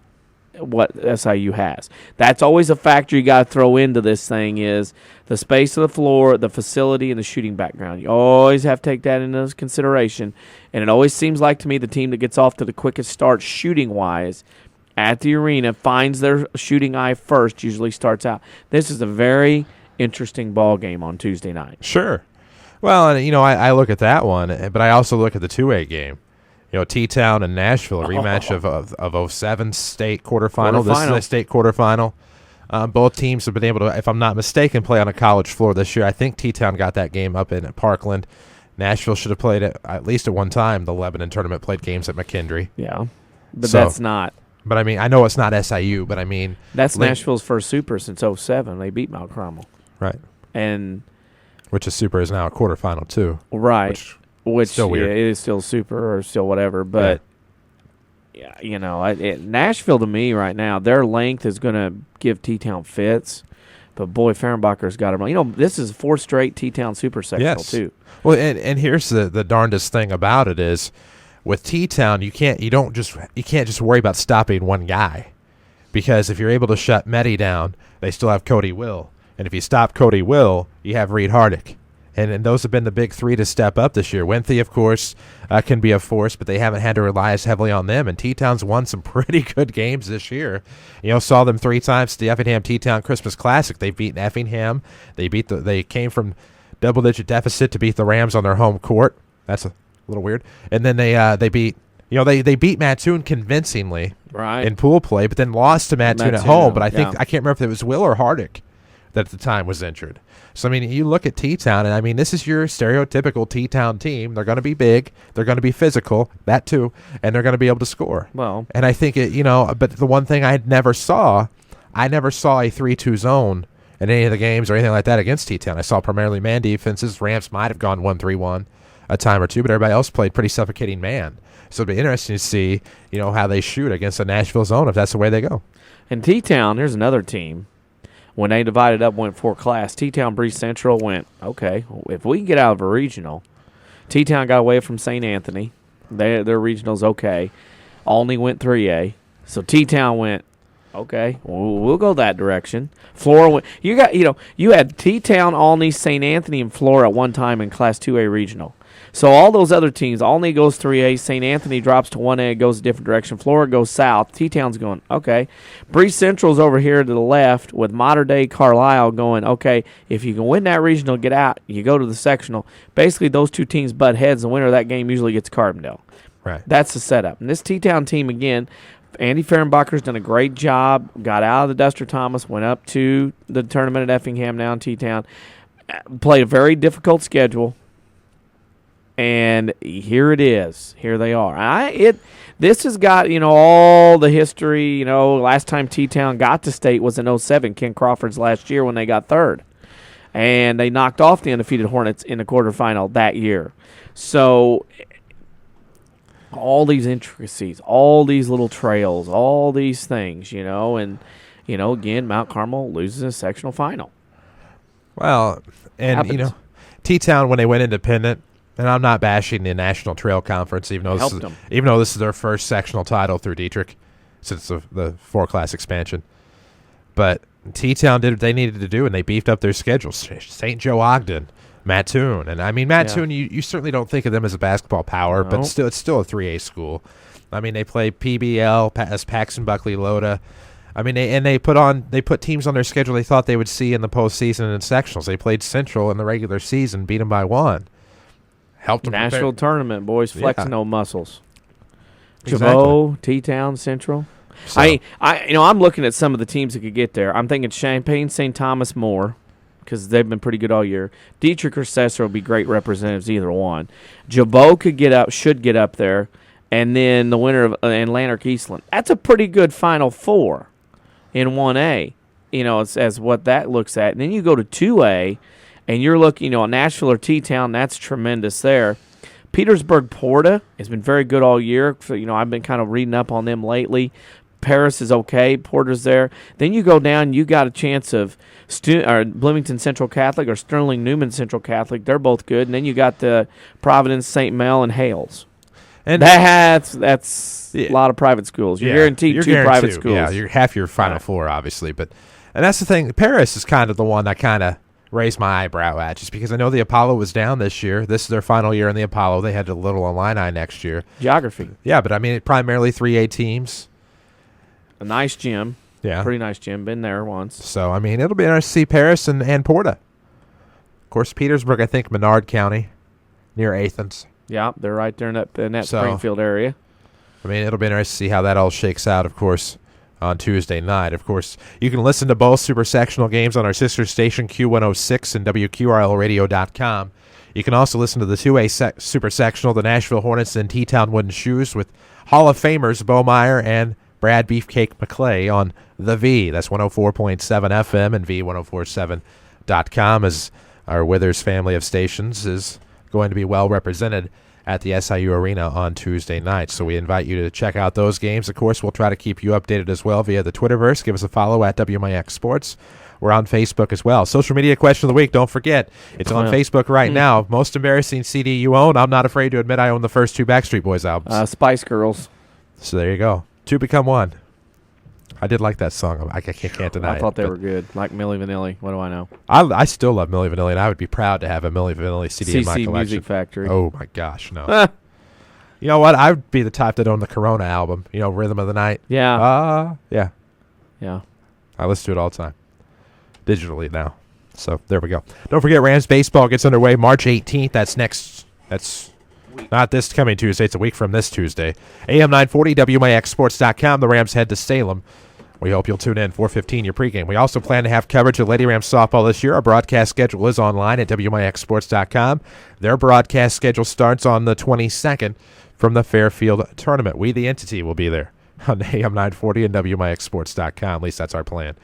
C: what SIU has. That's always a factor you got to throw into this thing is the space of the floor, the facility, and the shooting background. You always have to take that into consideration. And it always seems like to me the team that gets off to the quickest start shooting-wise at the arena finds their shooting eye first, usually starts out. This is a very interesting ball game on Tuesday night.
B: Sure. Well, and I look at that one, but I also look at the 2A game. T-Town and Nashville, a rematch of 07 state quarterfinal. This is a state quarterfinal. Both teams have been able to, if I'm not mistaken, play on a college floor this year. I think T-Town got that game up in Parkland. Nashville should have played it at least at one time. The Lebanon tournament played games at McKendree.
C: Yeah, but that's not.
B: But, I know it's not SIU, but,
C: That's Nashville's first super since 07. They beat Mount Carmel.
B: Right.
C: And
B: which is super is now a quarterfinal, too.
C: Right. Which
B: still weird.
C: It is still super or still whatever. But, Nashville to me right now, their length is going to give T-Town fits. But, boy, Fehrenbacher's got them. This is 4th straight T-Town super sectional, too.
B: Well, and here's the darndest thing about it is with T-Town, you can't just worry about stopping one guy. Because if you're able to shut Meddy down, they still have Cody Will. And if you stop Cody Will, you have Reed Hardick. And those have been the big 3 to step up this year. Winthy, of course, can be a force, but they haven't had to rely as heavily on them. And T-Town's won some pretty good games this year. Saw them 3 times. The Effingham T-Town Christmas Classic. They've beaten Effingham. They came from double-digit deficit to beat the Rams on their home court. That's a little weird. And then they beat they beat Mattoon convincingly in pool play, but then lost to Mattoon at home. But I can't remember if it was Will or Hardick that at the time was injured. So, you look at T-Town, and, this is your stereotypical T-Town team. They're going to be big. They're going to be physical, that too, and they're going to be able to score.
C: Well.
B: And I think, but the one thing I never saw a 3-2 zone in any of the games or anything like that against T-Town. I saw primarily man defenses. Rams might have gone 1-3-1 a time or two, but everybody else played pretty suffocating man. So it'll be interesting to see, how they shoot against the Nashville zone if that's the way they go.
C: And T-Town, here's another team. When they divided up, went 4 class, T-Town Breeze Central went, okay, if we can get out of a regional. T-Town got away from St. Anthony. Their regional's okay. Olney went 3A. So T-Town went, okay, we'll go that direction. Flora went, you had T-Town, Olney, St. Anthony, and Flora at one time in Class 2A regional. So all those other teams, Olney goes 3A, St. Anthony drops to 1A, goes a different direction. Flora goes south. T-Town's going, okay. Breeze Central's over here to the left with modern-day Carlisle going, okay, if you can win that regional, get out, you go to the sectional. Basically, those two teams butt heads. The winner of that game usually gets Carbondale.
B: Right.
C: That's the setup. And this T-Town team, again, Andy Fehrenbacher's done a great job, got out of the Duster Thomas, went up to the tournament at Effingham now in T-Town, played a very difficult schedule. And here it is. Here they are. This has got, all the history. Last time T-Town got to state was in 07, Ken Crawford's last year when they got 3rd. And they knocked off the undefeated Hornets in the quarterfinal that year. So all these intricacies, all these little trails, all these things, and again, Mount Carmel loses a sectional final.
B: Well, and
C: Happens.
B: T-Town, when they went independent, and I'm not bashing the National Trail Conference, even though this is their first sectional title through Dietrich since the 4-class expansion. But T-Town did what they needed to do, and they beefed up their schedules. St. Joe Ogden, Mattoon. And, Mattoon, you certainly don't think of them as a basketball power, but it's still a 3A school. They play PBL, as Paxton Buckley Loda. They put teams on their schedule they thought they would see in the postseason and sectionals. They played Central in the regular season, beat them by 1. Helped them
C: Nashville tournament, boys, flexing those muscles.
B: Exactly.
C: Jabot, T-Town, Central.
B: So.
C: I'm looking at some of the teams that could get there. I'm thinking Champaign, St. Thomas, Moore, because they've been pretty good all year. Dietrich or Cesar will be great representatives, either one. Jabot should get up there, and then the winner of Lanark Eastland. That's a pretty good Final Four in 1A. As what that looks at, and then you go to 2A. And you're looking, Nashville or T-Town, that's tremendous there. Petersburg Porta has been very good all year. So, I've been kind of reading up on them lately. Paris is okay. Porter's there. Then you go down, you got a chance of Bloomington Central Catholic or Sterling Newman Central Catholic. They're both good. And then you got the Providence, St. Mel, and Hales. And that's a lot of private schools. You're guaranteed two private schools.
B: Yeah, you're half your Final Four, obviously. And that's the thing. Paris is kind of the one I kind of raise my eyebrow at, just because I know the Apollo was down this year. This is their final year in the Apollo. They had a little Illini next year.
C: Geography.
B: Yeah, but primarily 3A teams.
C: A nice gym.
B: Yeah.
C: Pretty nice gym. Been there once.
B: So, it'll be nice to see Paris and Porta. Of course, Petersburg, I think Menard County, near Athens.
C: Yeah, they're right there in that Springfield area.
B: It'll be nice to see how that all shakes out, of course, on Tuesday night. Of course, you can listen to both Super Sectional games on our sister station Q106 and WQRLradio.com. You can also listen to the 2A Super Sectional, the Nashville Hornets and T-Town Wooden Shoes with Hall of Famers Bo Meyer and Brad Beefcake McClay on The V. That's 104.7 FM and V1047.com, as our Withers family of stations is going to be well represented at the SIU Arena on Tuesday night. So we invite you to check out those games. Of course, we'll try to keep you updated as well via the Twitterverse. Give us a follow at WMIX Sports. We're on Facebook as well. Social media question of the week. Don't forget, it's on Facebook right now. Most embarrassing CD you own. I'm not afraid to admit I own the first 2 Backstreet Boys albums.
C: Spice Girls.
B: So there you go. 2 become 1. I did like that song. I can't deny it.
C: I thought they were good. Like Milli Vanilli. What do I know?
B: I still love Milli Vanilli, and I would be proud to have a Milli Vanilli CD in my collection.
C: Music Factory.
B: Oh, my gosh, no. You know what? I would be the type that owned the Corona album. Rhythm of the Night.
C: Yeah.
B: Yeah.
C: Yeah.
B: I listen to it all the time. Digitally now. So there we go. Don't forget, Rams baseball gets underway March 18th. That's not this coming Tuesday. It's a week from this Tuesday. AM 940, WMIXsports.com. The Rams head to Salem. We hope you'll tune in. 4:15 your pregame. We also plan to have coverage of Lady Rams softball this year. Our broadcast schedule is online at WMIXsports.com. Their broadcast schedule starts on the 22nd from the Fairfield tournament. We, the entity, will be there on AM 940 and WMIXsports.com. At least that's our plan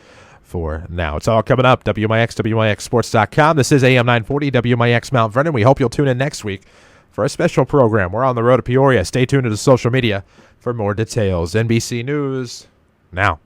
B: for now. It's all coming up. WMIXsports.com. This is AM 940, WMIX Mount Vernon. We hope you'll tune in next week for a special program. We're on the road to Peoria. Stay tuned to the social media for more details. NBC News now.